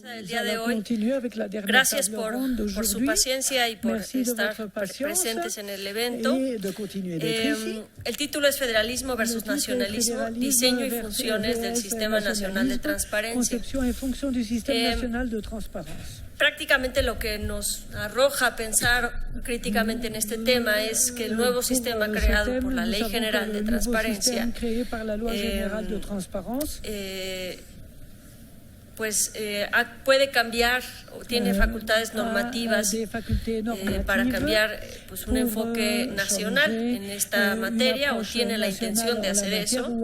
El día de hoy. Gracias por su paciencia y por estar presentes en el evento. El título es Federalismo versus Nacionalismo, diseño y funciones del Sistema Nacional de Transparencia. Prácticamente lo que nos arroja a pensar críticamente en este tema es que el nuevo sistema creado por la Ley General de Transparencia puede cambiar o tiene facultades normativas para cambiar un enfoque nacional en esta materia, o tiene la intención de hacer eso,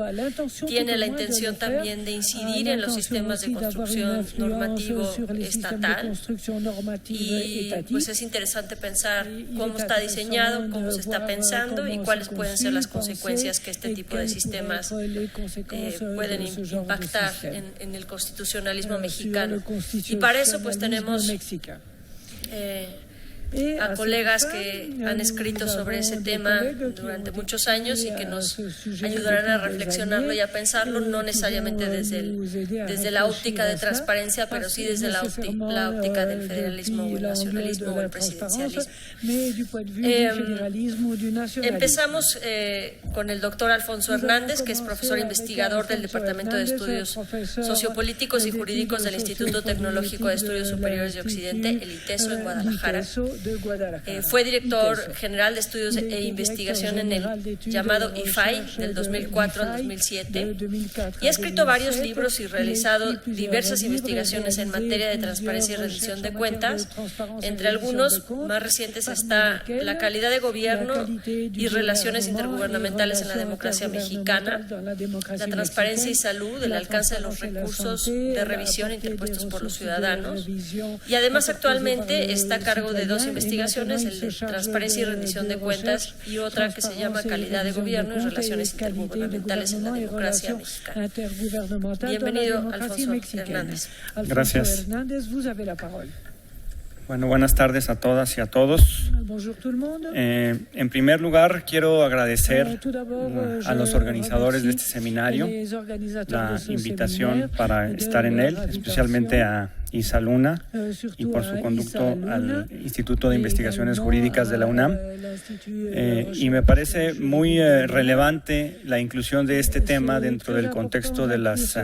tiene la intención también de incidir en los sistemas de construcción normativo estatal, y pues es interesante pensar cómo está diseñado, cómo se está pensando y cuáles pueden ser las consecuencias que este tipo de sistemas pueden impactar en el constitucionalismo mexicano. Y para eso pues tenemos a colegas que han escrito sobre ese tema durante muchos años y que nos ayudarán a reflexionarlo y a pensarlo, no necesariamente desde la óptica de transparencia, pero sí desde la óptica del federalismo o el nacionalismo o el presidencialismo. Empezamos con el doctor Alfonso Hernández, que es profesor investigador del Departamento de Estudios Sociopolíticos y Jurídicos del Instituto Tecnológico de Estudios Superiores de Occidente, el ITESO, en Guadalajara. Fue director general de estudios e investigación en el llamado IFAI del 2004 al 2007 y ha escrito varios libros y realizado diversas investigaciones en materia de transparencia y rendición de cuentas. Entre algunos más recientes está la calidad de gobierno y relaciones intergubernamentales en la democracia mexicana, la transparencia y salud, el alcance de los recursos de revisión interpuestos por los ciudadanos, y además actualmente está a cargo de dos investigaciones, el de transparencia y rendición de cuentas y otra que se llama calidad de gobierno y relaciones intergubernamentales en la democracia mexicana. Bienvenido, Alfonso Hernández. Gracias. Bueno, buenas tardes a todas y a todos. En primer lugar, quiero agradecer a los organizadores de este seminario la invitación para estar en él, especialmente a Isa Luna y por su conducto al Instituto de Investigaciones Jurídicas de la UNAM. Y me parece muy relevante la inclusión de este tema dentro del contexto de las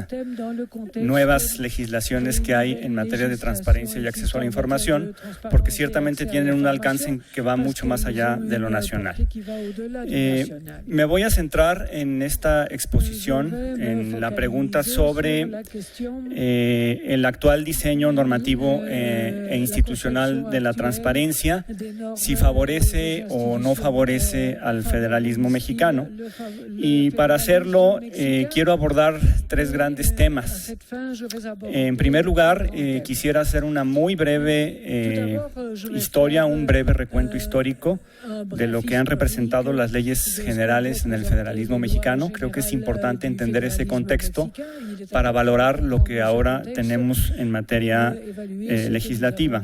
nuevas legislaciones que hay en materia de transparencia y acceso a la información, porque ciertamente tienen un alcance que va mucho más allá de lo nacional. Me voy a centrar en esta exposición en la pregunta sobre el actual diseño normativo e institucional de la transparencia, si favorece o no favorece al federalismo mexicano. Y para hacerlo quiero abordar tres grandes temas. En primer lugar, quisiera hacer una muy breve historia, un breve recuento histórico de lo que han representado las leyes generales en el federalismo mexicano. Creo que es importante entender ese contexto para valorar lo que ahora tenemos en materia legislativa.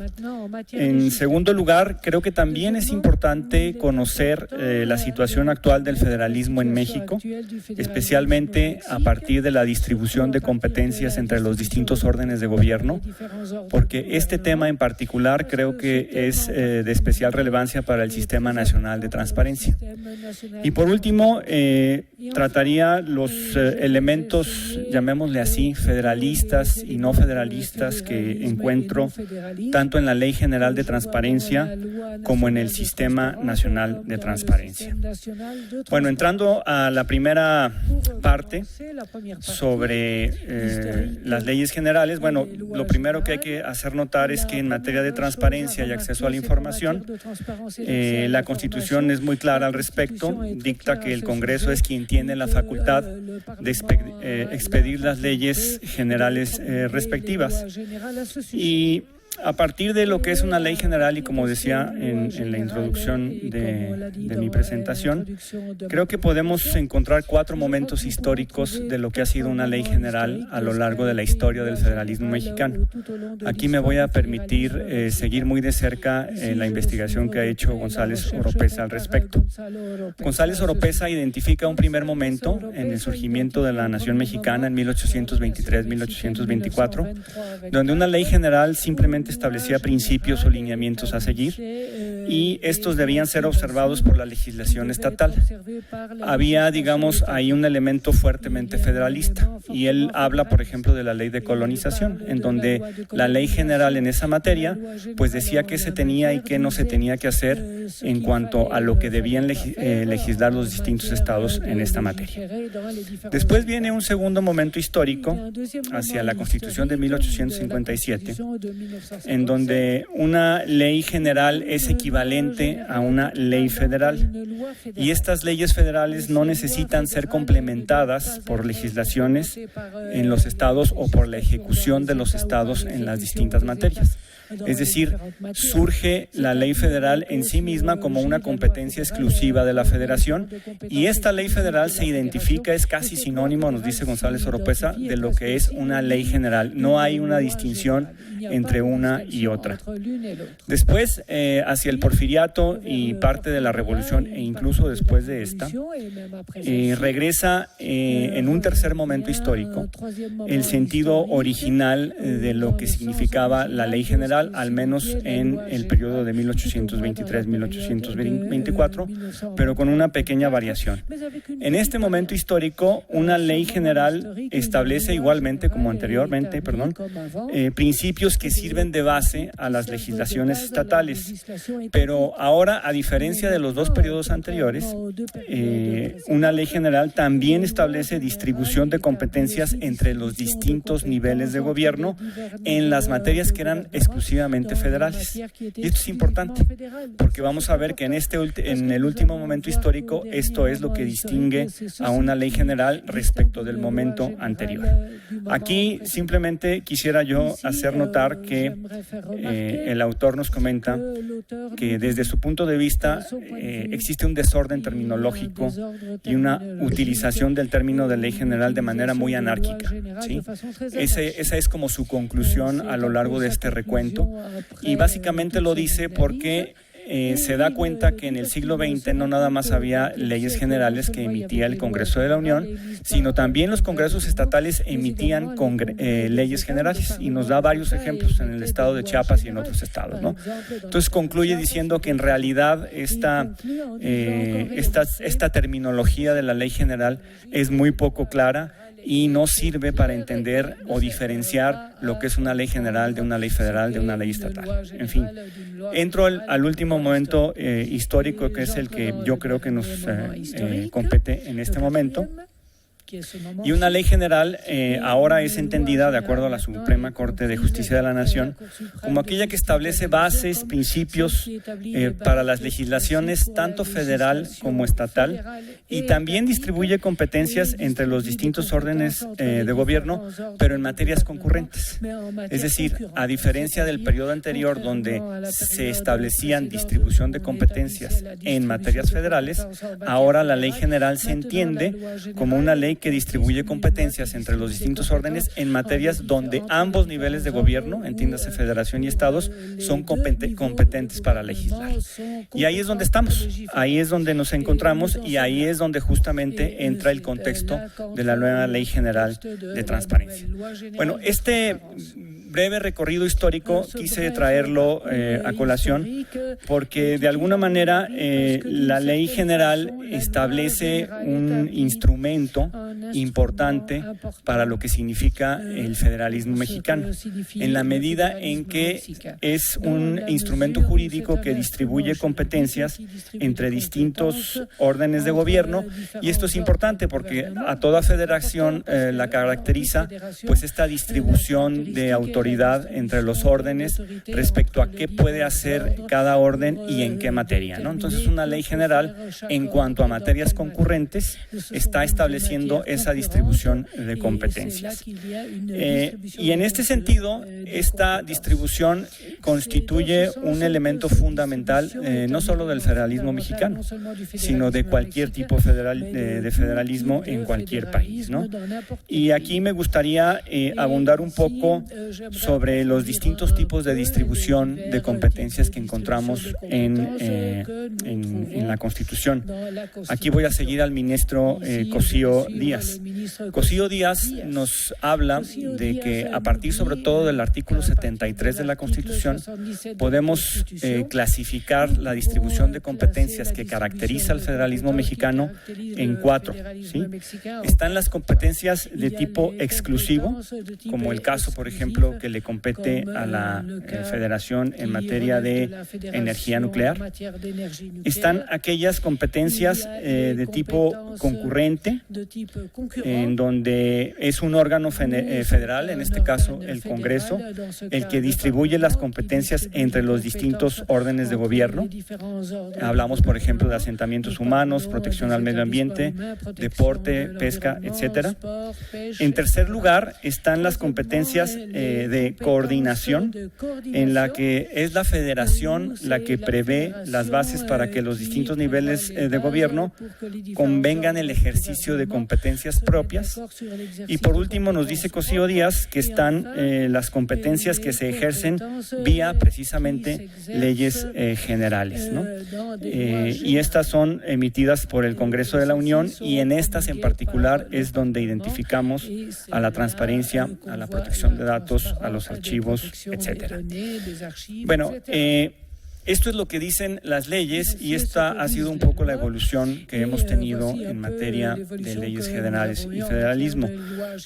En segundo lugar, creo que también es importante conocer la situación actual del federalismo en México, especialmente a partir de la distribución de competencias entre los distintos órdenes de gobierno, porque este tema en particular creo que es de especial relevancia para el Sistema Nacional de Transparencia. Y por último, trataría los elementos, llamémosle así, federalistas y no federalistas que encuentro tanto en la Ley General de Transparencia como en el Sistema Nacional de Transparencia. Bueno, entrando a la primera parte sobre las leyes generales, bueno, lo primero que hay que hacer notar es que en materia de transparencia y acceso a la información, la Constitución es muy clara al respecto, dicta que el Congreso es quien tiene la facultad de expedir las leyes generales respectivas. Y A partir de lo que es una ley general, y como decía en la introducción de mi presentación, creo que podemos encontrar 4 momentos históricos de lo que ha sido una ley general a lo largo de la historia del federalismo mexicano. Aquí me voy a permitir seguir muy de cerca la investigación que ha hecho González Oropeza al respecto. González Oropeza identifica un primer momento en el surgimiento de la nación mexicana en 1823-1824, donde una ley general simplemente establecía principios o lineamientos a seguir y estos debían ser observados por la legislación estatal. Había, digamos, ahí un elemento fuertemente federalista y él habla, por ejemplo, de la ley de colonización, en donde la ley general en esa materia pues decía qué se tenía y qué no se tenía que hacer en cuanto a lo que debían legislar los distintos estados en esta materia. Después viene un segundo momento histórico hacia la Constitución de 1857, en donde una ley general es equivalente a una ley federal y estas leyes federales no necesitan ser complementadas por legislaciones en los estados o por la ejecución de los estados en las distintas materias. Es decir, surge la ley federal en sí misma como una competencia exclusiva de la federación y esta ley federal se identifica, es casi sinónimo, nos dice González Oropeza, de lo que es una ley general. No hay una distinción entre una y otra. Después, hacia el porfiriato y parte de la revolución e incluso después de esta, regresa en un tercer momento histórico el sentido original de lo que significaba la ley general, al menos en el periodo de 1823-1824, pero con una pequeña variación. En este momento histórico, una ley general establece igualmente, como anteriormente, principios que sirven de base a las legislaciones estatales, pero ahora, a diferencia de los 2 periodos anteriores, una ley general también establece distribución de competencias entre los distintos niveles de gobierno en las materias que eran exclusivamente federales. Y esto es importante, porque vamos a ver que en el último momento histórico esto es lo que distingue a una ley general respecto del momento anterior. Aquí simplemente quisiera yo hacer notar que el autor nos comenta que desde su punto de vista existe un desorden terminológico y una utilización del término de ley general de manera muy anárquica, ¿sí? Esa es como su conclusión a lo largo de este recuento y básicamente lo dice porque se da cuenta que en el siglo XX no nada más había leyes generales que emitía el Congreso de la Unión, sino también los congresos estatales emitían leyes generales y nos da varios ejemplos en el estado de Chiapas y en otros estados, ¿no? Entonces concluye diciendo que en realidad esta terminología de la ley general es muy poco clara y no sirve para entender o diferenciar lo que es una ley general de una ley federal, de una ley estatal. En fin, entro al último momento histórico, que es el que yo creo que nos compete en este momento. Y una ley general ahora es entendida, de acuerdo a la Suprema Corte de Justicia de la Nación, como aquella que establece bases, principios para las legislaciones tanto federal como estatal y también distribuye competencias entre los distintos órdenes de gobierno, pero en materias concurrentes. Es decir, a diferencia del periodo anterior donde se establecían distribución de competencias en materias federales, ahora la ley general se entiende como una ley que distribuye competencias entre los distintos órdenes en materias donde ambos niveles de gobierno, entiéndase federación y estados, son competentes para legislar. Y ahí es donde estamos, ahí es donde nos encontramos y ahí es donde justamente entra el contexto de la nueva Ley General de Transparencia. Bueno, este breve recorrido histórico quise traerlo a colación porque de alguna manera la Ley General establece un instrumento importante para lo que significa el federalismo mexicano, en la medida en que es un instrumento jurídico que distribuye competencias entre distintos órdenes de gobierno, y esto es importante porque a toda federación la caracteriza pues esta distribución de autoridad entre los órdenes respecto a qué puede hacer cada orden y en qué materia, ¿no? Entonces, una ley general en cuanto a materias concurrentes está estableciendo tenido esa distribución de competencias. Y en este sentido, esta distribución constituye un elemento fundamental no solo del federalismo mexicano, sino de cualquier tipo de federalismo en cualquier país, ¿no? Y aquí me gustaría abundar un poco sobre los distintos tipos de distribución de competencias que encontramos en la Constitución. Aquí voy a seguir al ministro Cosío Díaz. Cosío Díaz nos habla de que a partir sobre todo del artículo 73 de la Constitución podemos clasificar la distribución de competencias que caracteriza al federalismo mexicano en 4, ¿sí? Están las competencias de tipo exclusivo, como el caso, por ejemplo, que le compete a la Federación en materia de energía nuclear. Están aquellas competencias de tipo concurrente, en donde es un órgano federal, en este caso el Congreso, el que distribuye las competencias entre los distintos órdenes de gobierno. Hablamos, por ejemplo, de asentamientos humanos, protección al medio ambiente, deporte, pesca, etcétera. En tercer lugar, están las competencias de coordinación, en la que es la federación la que prevé las bases para que los distintos niveles de gobierno convengan el ejercicio de competencias propias. Y por último, nos dice Cosío Díaz que están las competencias que se ejercen vía precisamente leyes generales, ¿no? Y estas son emitidas por el Congreso de la Unión, y en estas en particular es donde identificamos a la transparencia, a la protección de datos, a los archivos, etcétera. Bueno, esto es lo que dicen las leyes, y esta ha sido un poco la evolución que hemos tenido en materia de leyes generales y federalismo.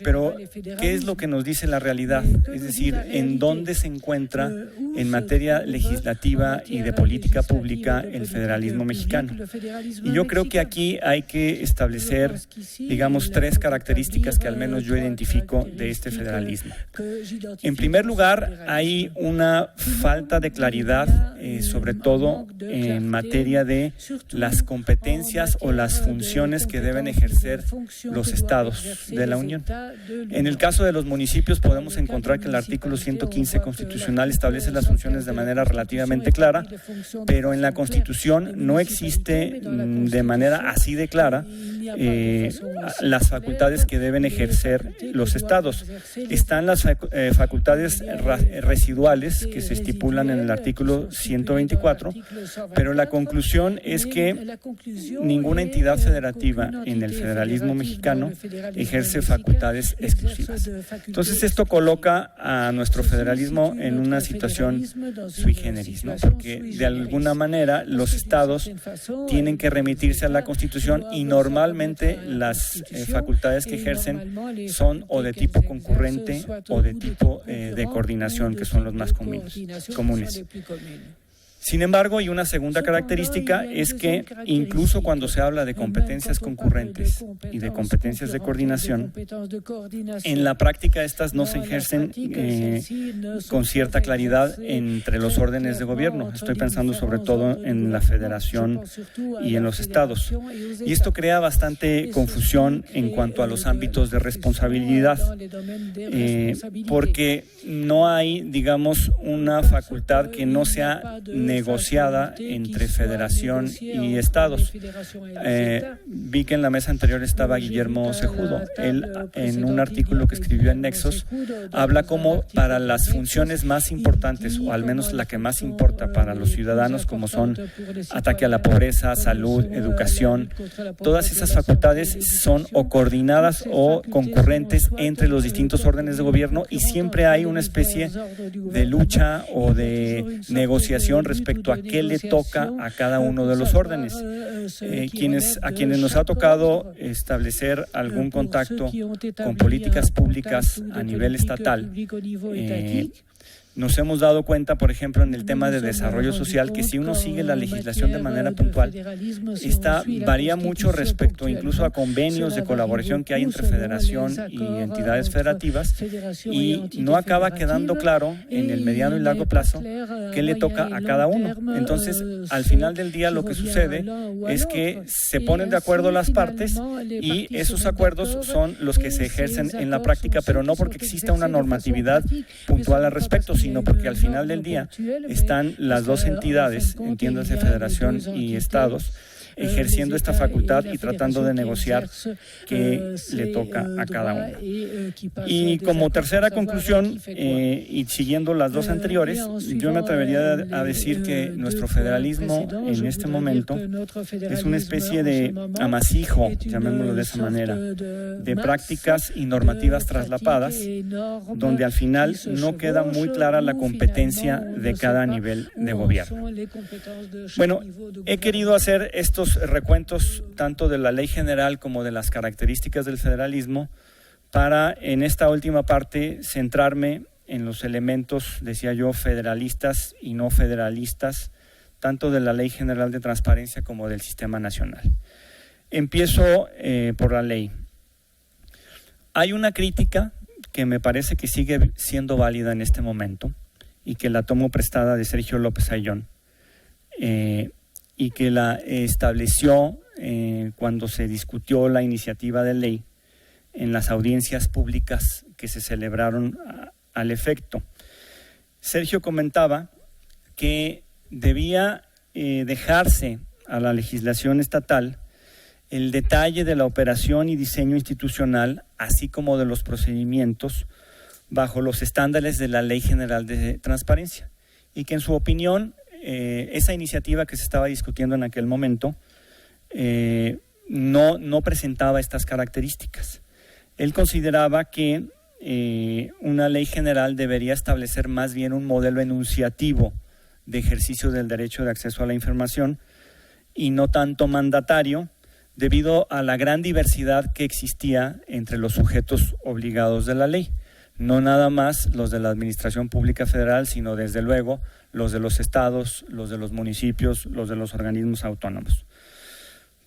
Pero, ¿qué es lo que nos dice la realidad? Es decir, ¿en dónde se encuentra en materia legislativa y de política pública el federalismo mexicano? Y yo creo que aquí hay que establecer, digamos, 3 características que al menos yo identifico de este federalismo. En primer lugar, hay una falta de claridad sobre todo en materia de las competencias o las funciones que deben ejercer los estados de la Unión. En el caso de los municipios podemos encontrar que el artículo 115 constitucional establece las funciones de manera relativamente clara, pero en la Constitución no existe de manera así de clara las facultades que deben ejercer los estados. Están las facultades residuales que se estipulan en el artículo 124, pero la conclusión es que ninguna entidad federativa en el federalismo mexicano ejerce facultades exclusivas. Entonces esto coloca a nuestro federalismo en una situación sui generis, ¿no? Porque de alguna manera los estados tienen que remitirse a la Constitución, y normalmente las facultades que ejercen son o de tipo concurrente o de tipo de coordinación, que son los más comunes. Sin embargo, y una segunda característica es que incluso cuando se habla de competencias concurrentes y de competencias de coordinación, en la práctica estas no se ejercen con cierta claridad entre los órdenes de gobierno. Estoy pensando sobre todo en la federación y en los estados. Y esto crea bastante confusión en cuanto a los ámbitos de responsabilidad, porque no hay, digamos, una facultad que no sea negociada entre federación y estados. Vi que en la mesa anterior estaba Guillermo Cejudo. Él, en un artículo que escribió en Nexos, habla como para las funciones más importantes, o al menos la que más importa para los ciudadanos, como son ataque a la pobreza, salud, educación, todas esas facultades son o coordinadas o concurrentes entre los distintos órdenes de gobierno, y siempre hay una especie de lucha o de negociación respecto a qué le toca a cada uno de los órdenes. A quienes nos ha tocado establecer algún contacto con políticas públicas a nivel estatal, Nos hemos dado cuenta, por ejemplo, en el tema de desarrollo social, que si uno sigue la legislación de manera puntual, esta varía mucho respecto incluso a convenios de colaboración que hay entre federación y entidades federativas, y no acaba quedando claro en el mediano y largo plazo qué le toca a cada uno. Entonces, al final del día lo que sucede es que se ponen de acuerdo las partes y esos acuerdos son los que se ejercen en la práctica, pero no porque exista una normatividad puntual al respecto, sino porque al final del día están las dos entidades, entiéndase federación y estados, ejerciendo esta facultad y tratando de negociar qué le toca a cada uno. Y como tercera conclusión, y siguiendo las dos anteriores, yo me atrevería a decir que nuestro federalismo en este momento es una especie de amasijo, llamémoslo de esa manera, de prácticas y normativas traslapadas, donde al final no queda muy clara la competencia de cada nivel de gobierno. Bueno, he querido hacer estos recuentos tanto de la ley general como de las características del federalismo para, en esta última parte, centrarme en los elementos, decía yo, federalistas y no federalistas, tanto de la Ley General de Transparencia como del Sistema Nacional. Empiezo por la ley. Hay una crítica que me parece que sigue siendo válida en este momento y que la tomo prestada de Sergio López Ayllón, y que la estableció cuando se discutió la iniciativa de ley en las audiencias públicas que se celebraron al efecto. Sergio comentaba que debía dejarse a la legislación estatal el detalle de la operación y diseño institucional, así como de los procedimientos bajo los estándares de la Ley General de Transparencia, y que en su opinión esa iniciativa que se estaba discutiendo en aquel momento no presentaba estas características. Él consideraba que una ley general debería establecer más bien un modelo enunciativo de ejercicio del derecho de acceso a la información y no tanto mandatario, debido a la gran diversidad que existía entre los sujetos obligados de la ley. No nada más los de la Administración Pública Federal, sino desde luego los de los estados, los de los municipios, los de los organismos autónomos.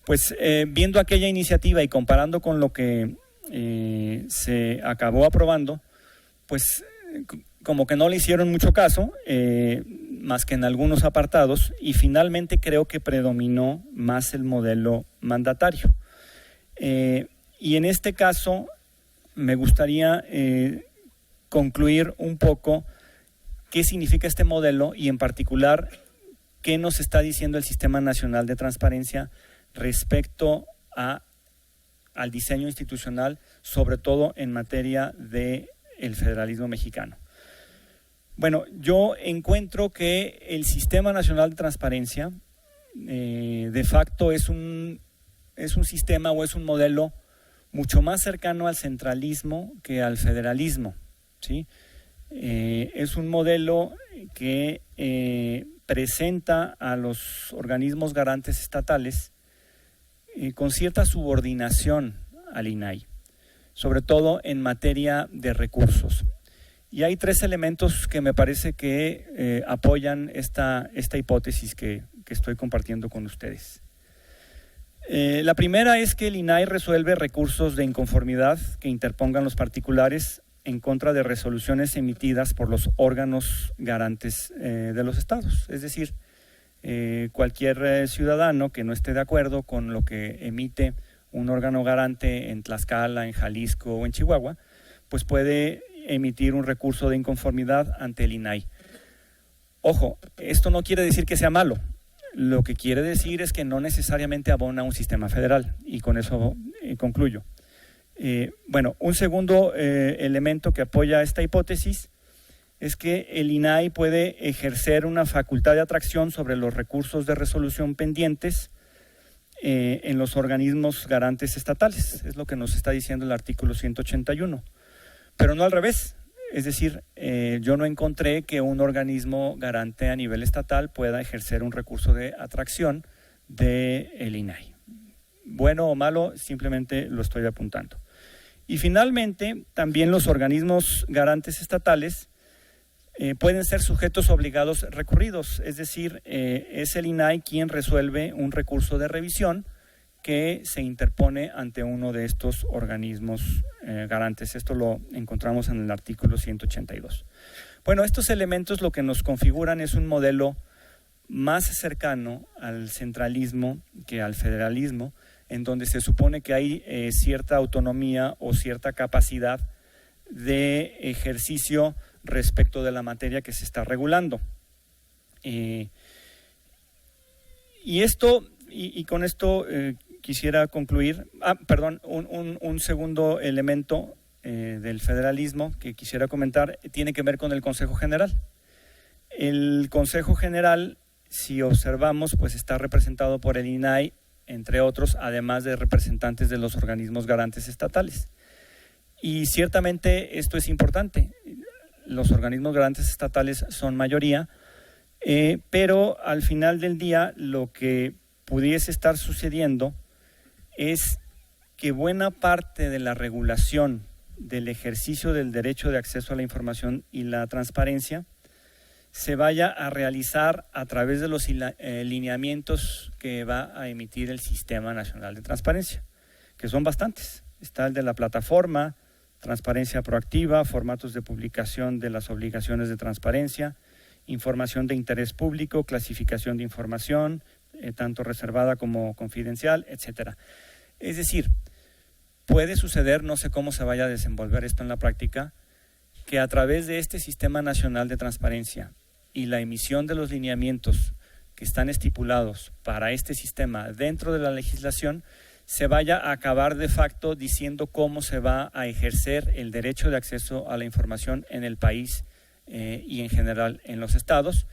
Pues viendo aquella iniciativa y comparando con lo que se acabó aprobando, pues como que no le hicieron mucho caso, más que en algunos apartados, y finalmente creo que predominó más el modelo mandatario. Y en este caso me gustaría concluir un poco qué significa este modelo y en particular qué nos está diciendo el Sistema Nacional de Transparencia respecto al diseño institucional, sobre todo en materia del federalismo mexicano. Bueno, yo encuentro que el Sistema Nacional de Transparencia de facto es un sistema o es un modelo mucho más cercano al centralismo que al federalismo, ¿sí? Es un modelo que presenta a los organismos garantes estatales con cierta subordinación al INAI, sobre todo en materia de recursos. Y hay tres elementos que me parece que apoyan esta hipótesis que estoy compartiendo con ustedes. La primera es que el INAI resuelve recursos de inconformidad que interpongan los particulares en contra de resoluciones emitidas por los órganos garantes de los estados. Es decir, cualquier ciudadano que no esté de acuerdo con lo que emite un órgano garante en Tlaxcala, en Jalisco o en Chihuahua, pues puede emitir un recurso de inconformidad ante el INAI. Ojo, esto no quiere decir que sea malo. Lo que quiere decir es que no necesariamente abona un sistema federal, y con eso concluyo. Bueno, un segundo elemento que apoya esta hipótesis es que el INAI puede ejercer una facultad de atracción sobre los recursos de resolución pendientes en los organismos garantes estatales. Es lo que nos está diciendo el artículo 181. Pero no al revés. Es decir, yo no encontré que un organismo garante a nivel estatal pueda ejercer un recurso de atracción del INAI. Bueno o malo, simplemente lo estoy apuntando. Y finalmente, también los organismos garantes estatales pueden ser sujetos obligados recurridos, es decir, es el INAI quien resuelve un recurso de revisión que se interpone ante uno de estos organismos garantes. Esto lo encontramos en el artículo 182. Bueno, estos elementos lo que nos configuran es un modelo más cercano al centralismo que al federalismo, en donde se supone que hay cierta autonomía o cierta capacidad de ejercicio respecto de la materia que se está regulando. Y con esto quisiera concluir. Un segundo elemento del federalismo que quisiera comentar tiene que ver con el Consejo General. El Consejo General, si observamos, pues está representado por el INAI, entre otros, además de representantes de los organismos garantes estatales. Y ciertamente esto es importante. Los organismos garantes estatales son mayoría, pero al final del día lo que pudiese estar sucediendo es que buena parte de la regulación del ejercicio del derecho de acceso a la información y la transparencia se vaya a realizar a través de los lineamientos que va a emitir el Sistema Nacional de Transparencia, que son bastantes. Está el de la plataforma, transparencia proactiva, formatos de publicación de las obligaciones de transparencia, información de interés público, clasificación de información, tanto reservada como confidencial, etcétera. Es decir, puede suceder, no sé cómo se vaya a desenvolver esto en la práctica, que a través de este Sistema Nacional de Transparencia y la emisión de los lineamientos que están estipulados para este sistema dentro de la legislación, se vaya a acabar de facto diciendo cómo se va a ejercer el derecho de acceso a la información en el país y en general en los estados.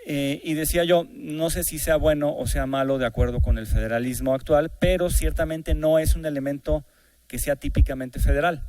Y decía yo, no sé si sea bueno o sea malo de acuerdo con el federalismo actual, pero ciertamente no es un elemento que sea típicamente federal,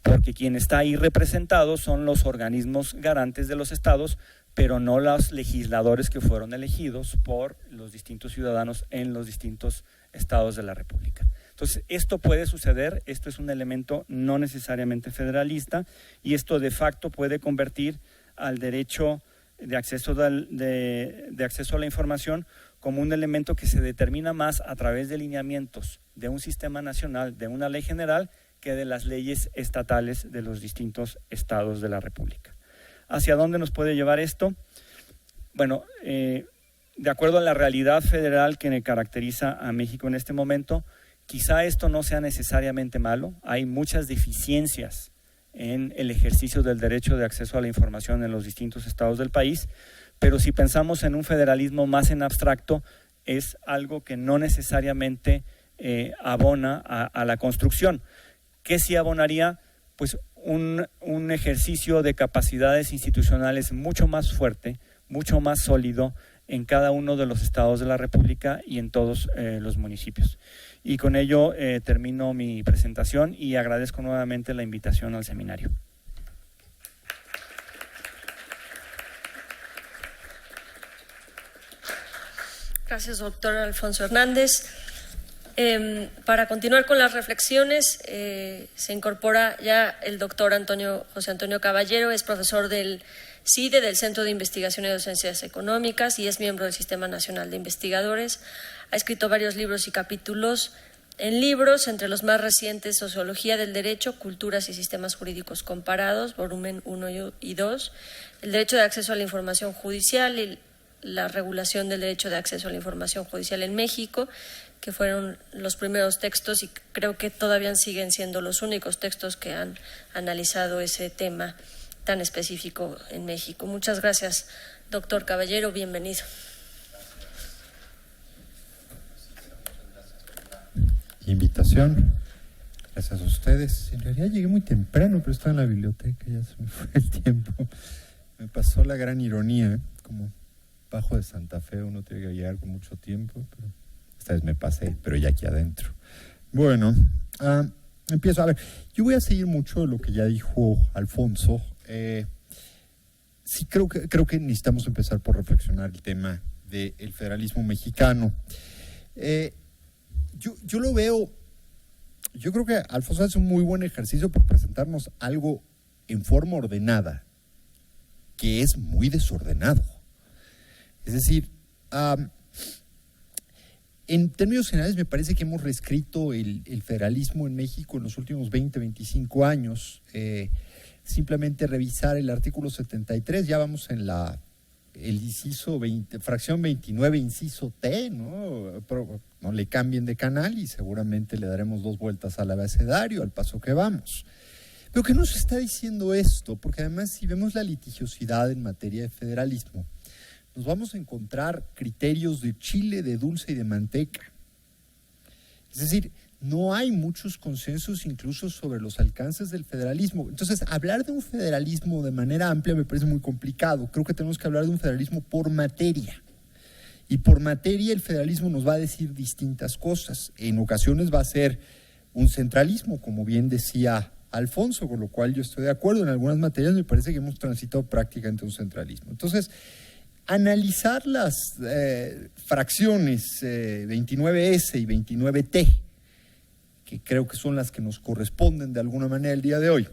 porque quien está ahí representado son los organismos garantes de los estados, pero no los legisladores que fueron elegidos por los distintos ciudadanos en los distintos estados de la República. Entonces, esto puede suceder, esto es un elemento no necesariamente federalista y esto de facto puede convertir al derecho de acceso de acceso a la información como un elemento que se determina más a través de lineamientos de un sistema nacional, de una ley general, que de las leyes estatales de los distintos estados de la República. ¿Hacia dónde nos puede llevar esto? Bueno, de acuerdo a la realidad federal que caracteriza a México en este momento, quizá esto no sea necesariamente malo. Hay muchas deficiencias en el ejercicio del derecho de acceso a la información en los distintos estados del país, pero si pensamos en un federalismo más en abstracto, es algo que no necesariamente abona a la construcción. ¿Qué sí abonaría? Pues un ejercicio de capacidades institucionales mucho más fuerte, mucho más sólido en cada uno de los estados de la República y en todos los municipios. Y con ello termino mi presentación y agradezco nuevamente la invitación al seminario. Gracias, doctor Alfonso Hernández. Para continuar con las reflexiones, se incorpora ya el doctor José Antonio Caballero, es profesor del CIDE, del Centro de Investigación y Docencias Económicas, y es miembro del Sistema Nacional de Investigadores. Ha escrito varios libros y capítulos en libros, entre los más recientes Sociología del Derecho, Culturas y Sistemas Jurídicos Comparados, volumen 1 y 2, el derecho de acceso a la información judicial y la regulación del derecho de acceso a la información judicial en México, que fueron los primeros textos y creo que todavía siguen siendo los únicos textos que han analizado ese tema tan específico en México. Muchas gracias, doctor Caballero, bienvenido. Invitación. Gracias a ustedes. En realidad llegué muy temprano, pero estaba en la biblioteca, ya se me fue el tiempo. Me pasó la gran ironía, como bajo de Santa Fe uno tiene que llegar con mucho tiempo, pero esta vez me pasé, pero ya aquí adentro. Bueno, empiezo. A ver, yo voy a seguir mucho de lo que ya dijo Alfonso. Sí, creo que necesitamos empezar por reflexionar el tema del federalismo mexicano. Yo lo veo, yo creo que Alfonso hace un muy buen ejercicio por presentarnos algo en forma ordenada. que es muy desordenado. Es decir, en términos generales me parece que hemos reescrito el federalismo en México en los últimos 20, 25 años. Simplemente revisar el artículo 73, ya vamos en el inciso 20, fracción 29, inciso T, ¿no? No le cambien de canal y seguramente le daremos 2 vueltas al abecedario al paso que vamos. Pero ¿qué nos está diciendo esto? Porque además, si vemos la litigiosidad en materia de federalismo, nos vamos a encontrar criterios de chile, de dulce y de manteca. Es decir, no hay muchos consensos incluso sobre los alcances del federalismo. Entonces, hablar de un federalismo de manera amplia me parece muy complicado. Creo que tenemos que hablar de un federalismo por materia. Y por materia el federalismo nos va a decir distintas cosas. En ocasiones va a ser un centralismo, como bien decía Alfonso, con lo cual yo estoy de acuerdo. En algunas materias me parece que hemos transitado prácticamente un centralismo. Entonces, analizar las fracciones 29S y 29T, que creo que son las que nos corresponden de alguna manera el día de hoy,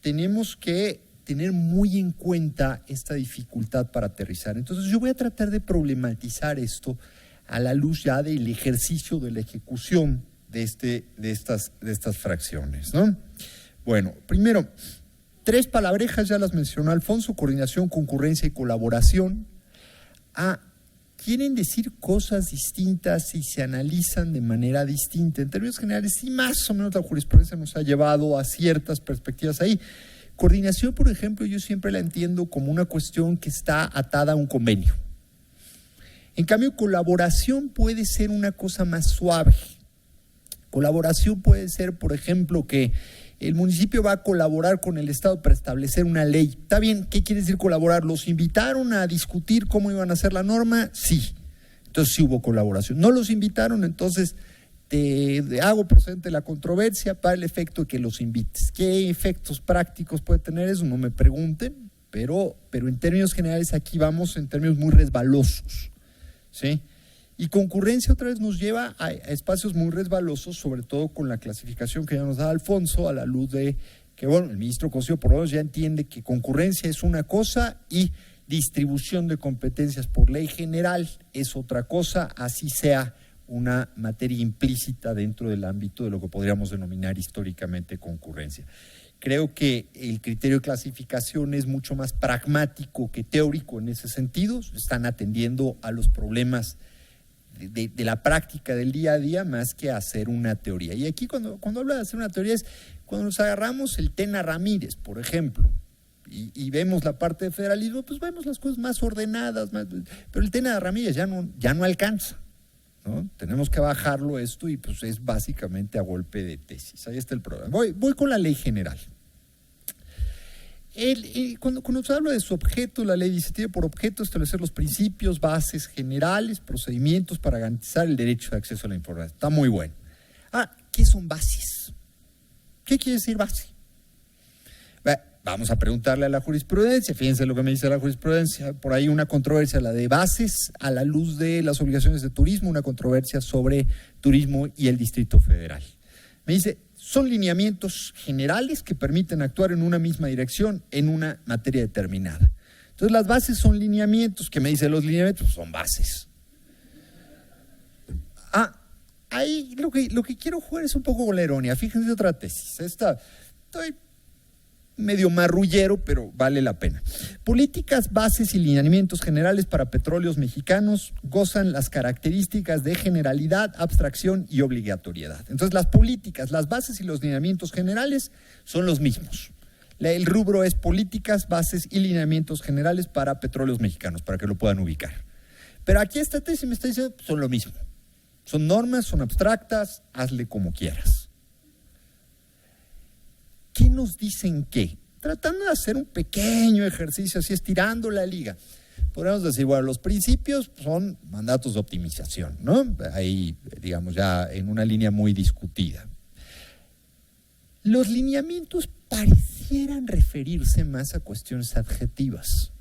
tenemos que tener muy en cuenta esta dificultad para aterrizar. Entonces yo voy a tratar de problematizar esto a la luz ya del ejercicio de la ejecución de estas fracciones, ¿no? Bueno, primero, 3 palabrejas ya las mencionó Alfonso: coordinación, concurrencia y colaboración. Quieren decir cosas distintas y se analizan de manera distinta. En términos generales, sí, más o menos la jurisprudencia nos ha llevado a ciertas perspectivas ahí. Coordinación, por ejemplo, yo siempre la entiendo como una cuestión que está atada a un convenio. En cambio, colaboración puede ser una cosa más suave. Colaboración puede ser, por ejemplo, que el municipio va a colaborar con el Estado para establecer una ley. ¿Está bien? ¿Qué quiere decir colaborar? ¿Los invitaron a discutir cómo iban a hacer la norma? Sí. Entonces sí hubo colaboración. ¿No los invitaron? Entonces te hago procedente la controversia para el efecto de que los invites. ¿Qué efectos prácticos puede tener eso? No me pregunten, pero en términos generales aquí vamos en términos muy resbalosos, ¿sí? Y concurrencia otra vez nos lleva a espacios muy resbalosos, sobre todo con la clasificación que ya nos da Alfonso, a la luz de que, bueno, el ministro Cosío por lo menos ya entiende que concurrencia es una cosa y distribución de competencias por ley general es otra cosa, así sea una materia implícita dentro del ámbito de lo que podríamos denominar históricamente concurrencia. Creo que el criterio de clasificación es mucho más pragmático que teórico en ese sentido, están atendiendo a los problemas de la práctica del día a día más que hacer una teoría. Y aquí cuando hablo de hacer una teoría es cuando nos agarramos el Tena Ramírez, por ejemplo, y vemos la parte de federalismo, pues vemos las cosas más ordenadas, pero el Tena Ramírez ya no alcanza, ¿no? Tenemos que bajarlo esto y pues es básicamente a golpe de tesis. Ahí está el problema. Voy con la ley general. Cuando se habla de su objeto, la ley dice, tiene por objeto establecer los principios, bases generales, procedimientos para garantizar el derecho de acceso a la información. Está muy bueno. ¿Qué son bases? ¿Qué quiere decir base? Vamos a preguntarle a la jurisprudencia. Fíjense lo que me dice la jurisprudencia. Por ahí una controversia, la de bases a la luz de las obligaciones de turismo, una controversia sobre turismo y el Distrito Federal. Me dice, son lineamientos generales que permiten actuar en una misma dirección en una materia determinada. Entonces las bases son lineamientos. ¿Qué me dice los lineamientos? Son bases. Ahí lo que quiero jugar es un poco con la ironía. Fíjense otra tesis. Estoy medio marrullero, pero vale la pena. Políticas, bases y lineamientos generales para petróleos mexicanos gozan las características de generalidad, abstracción y obligatoriedad. Entonces las políticas, las bases y los lineamientos generales son los mismos. El rubro es políticas, bases y lineamientos generales para petróleos mexicanos, para que lo puedan ubicar. Pero aquí esta tesis me está diciendo, son lo mismo. Son normas, son abstractas, hazle como quieras. ¿Qué nos dicen qué? Tratando de hacer un pequeño ejercicio, así estirando la liga. Podríamos decir, bueno, los principios son mandatos de optimización, ¿no? Ahí, digamos, ya en una línea muy discutida. Los lineamientos parecieran referirse más a cuestiones adjetivas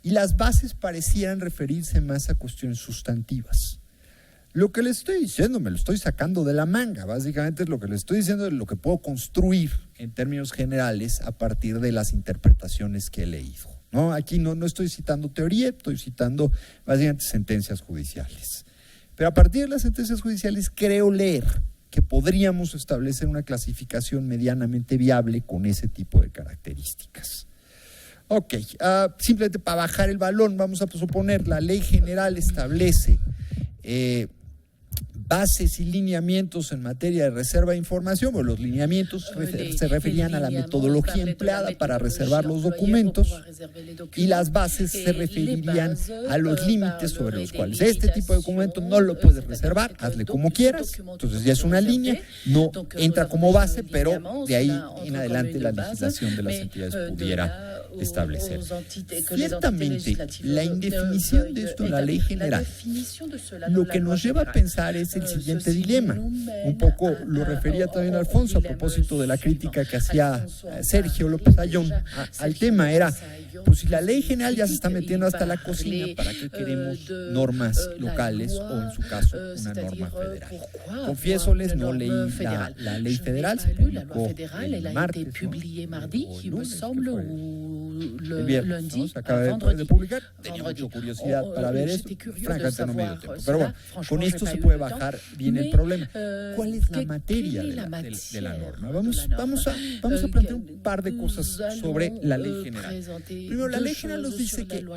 y las bases parecieran referirse más a cuestiones sustantivas. Lo que le estoy diciendo me lo estoy sacando de la manga. Básicamente es lo que le estoy diciendo es lo que puedo construir en términos generales a partir de las interpretaciones que he leído, ¿no? Aquí no estoy citando teoría, estoy citando básicamente sentencias judiciales. Pero a partir de las sentencias judiciales creo leer que podríamos establecer una clasificación medianamente viable con ese tipo de características. Ok, simplemente para bajar el balón, vamos a suponer la ley general establece bases y lineamientos en materia de reserva de información. Bueno, los lineamientos se referían a la metodología empleada para reservar los documentos y las bases se referirían a los límites sobre los cuales este tipo de documento no lo puedes reservar, hazle como quieras. Entonces ya es una línea, no entra como base, pero de ahí en adelante la legislación de las entidades pudiera establecer. Ciertamente, la indefinición de esto en la ley general, lo que nos lleva a pensar es el siguiente dilema. Un poco lo refería también Alfonso a propósito de la crítica que hacía Sergio López Ayllón al tema. Era, pues si la ley general ya se está metiendo hasta la cocina, ¿para qué queremos normas locales o en su caso una norma federal? Confiésoles, no leí la ley federal, se publicó el martes, ¿no? O el lunes, el viernes, ¿no? Se acaba de publicar. Tenía mucha curiosidad para ver esto. Francamente no me dio tiempo. Pero bueno, con esto se puede bajar bien el problema. ¿Cuál es la materia de la norma? Vamos a plantear un par de cosas sobre la ley general. Primero, la ley general nos dice que el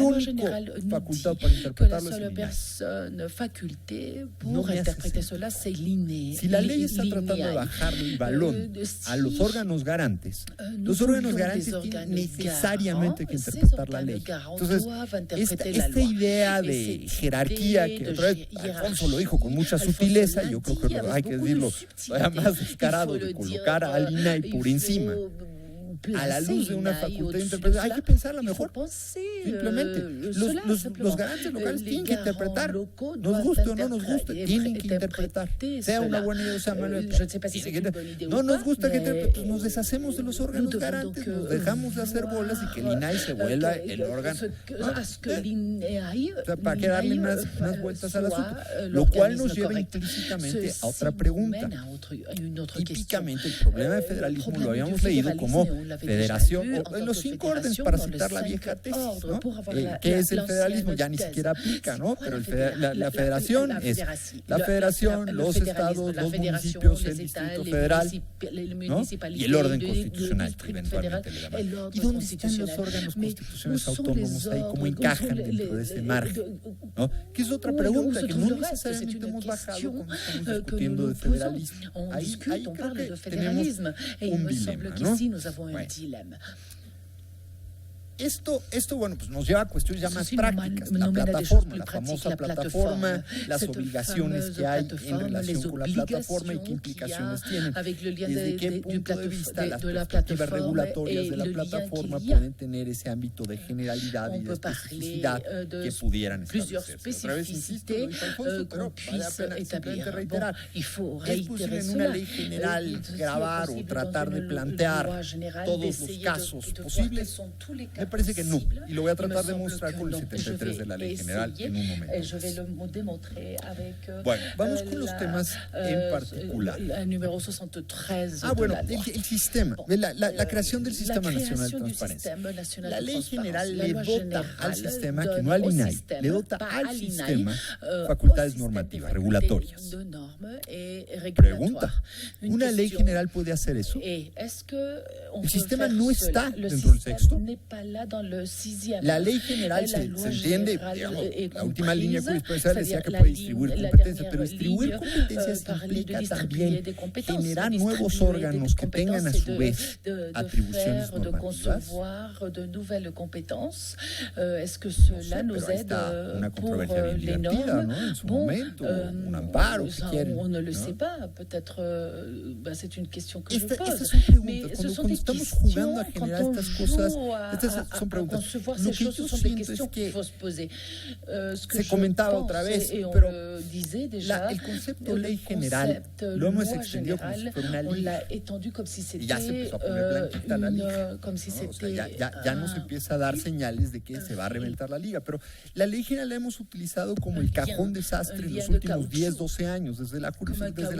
único facultad para interpretarlo es el INAI. No me hace sentido. Si la ley está tratando de bajar el balón a los órganos garantes, los órganos garantes tienen necesariamente que interpretar la ley. Entonces, esta idea de jerarquía, que otra vez Alfonso lo dijo con mucha sutileza, yo creo que hay que decirlo todavía más descarado, de colocar al INAI por encima a la luz de una facultad de interpretación. Hay que pensarla mejor. Simplemente, los garantes locales tienen que interpretar. Nos guste o no nos guste, tienen que interpretar. Sea una buena idea o sea mala. No nos gusta que interpreten, pues nos deshacemos de los órganos garantes, nos dejamos de hacer bolas y que el INAI se vuelva el órgano. O sea, para que darle unas vueltas al asunto. Lo cual nos lleva implícitamente a otra pregunta. Típicamente el problema de federalismo lo habíamos leído como federación, o en los 5 órdenes, para citar la vieja tesis, ¿no? ¿Qué es el federalismo? Ya ni siquiera aplica, ¿no? Pero la federación es la federación, los estados, los municipios, el distrito federal, ¿no? Y el orden constitucional, que eventualmente le llaman. ¿Y dónde están los órganos constitucionales autónomos ahí? ¿Cómo encajan dentro de ese margen? ¿No? Que es otra pregunta que no necesariamente hemos bajado cuando estamos discutiendo de federalismo. Ahí creo que tenemos un dilema, ¿no? Bueno. Esto, bueno, pues nos lleva a cuestiones ya más prácticas. La plataforma, la famosa plataforma, las obligaciones que hay en relación con la plataforma y qué implicaciones tienen. Desde qué punto de vista las perspectivas regulatorias de la plataforma pueden tener ese ámbito de generalidad y de especificidad que pudieran establecerse. Otra vez insisto, lo dijo Alfonso, pero vale la pena simplemente reiterar. Es posible en una ley general grabar o tratar de plantear todos los casos posibles. Me parece que no, y lo voy a tratar de mostrar con el 73 de la Ley General en un momento. Bueno, vamos con los temas en particular. Bueno, el sistema, la creación del Sistema Nacional de Transparencia. La Ley General le dota al sistema, que no al INAI, le dota al sistema facultades normativas, regulatorias. Pregunta, ¿una Ley General puede hacer eso? El sistema no está dentro del texto. La ley general se entiende, digamos, la última línea jurisprudencial decía que puede distribuir competencias, pero distribuir competencias implica también generar nuevos órganos que tengan a su vez atribuciones normativas. Pero ahí está una controversia bien divertida, ¿no? En su momento, un amparo, si quieren, ¿no? Estas son preguntas. Cuando estamos jugando a generar estas cosas, son preguntas. concevoir Lo ces que choses, yo ce sont des siento questions es qu'il que faut se poser. Ce que se je comentaba pense, otra vez, et on pero le disait déjà, el concepto le ley general concept lo hemos loi extendido como si générale, fuera una on liga. l'a étendu comme si Y ya se c'était empezó a poner blanquita la liga. comme si ¿no? O sea, c'était ya nos empieza a dar señales de que se va a reventar la liga, pero la ley general la hemos utilizado como el cajón desastre en los últimos 10, 12 años, desde la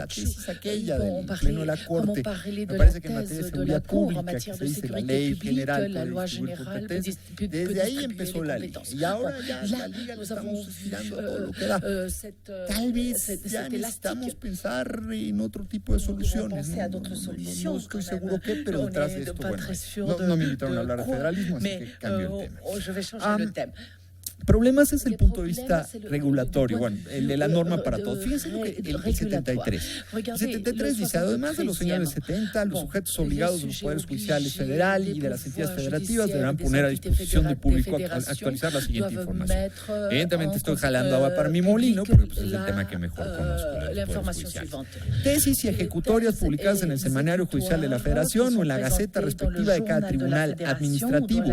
tesis aquella del Pleno de la Corte. Me parece que en materia de seguridad pública, que se dice la ley general puede distribuir competencias, desde ahí empezó la liga. Y ahora ya la liga le estamos estirando todo lo que da. Tal vez ya necesitamos pensar en otro tipo de soluciones. No estoy seguro qué, pero detrás de esto, bueno, no me invitaron a hablar de federalismo, así que cambio el tema. Problemas es el punto de vista regulatorio, bueno, el de la norma para todos. Fíjense lo que el 73. El 73 dice, además de los señores 70, los sujetos obligados de los poderes judiciales federal y de las entidades federativas deberán poner a disposición del público actualizar la siguiente información. Evidentemente estoy jalando agua para mi molino, porque pues, es el tema que mejor conozco, los poderes judiciales. Tesis y ejecutorias publicadas en el Semanario Judicial de la Federación o en la Gaceta respectiva de cada tribunal administrativo,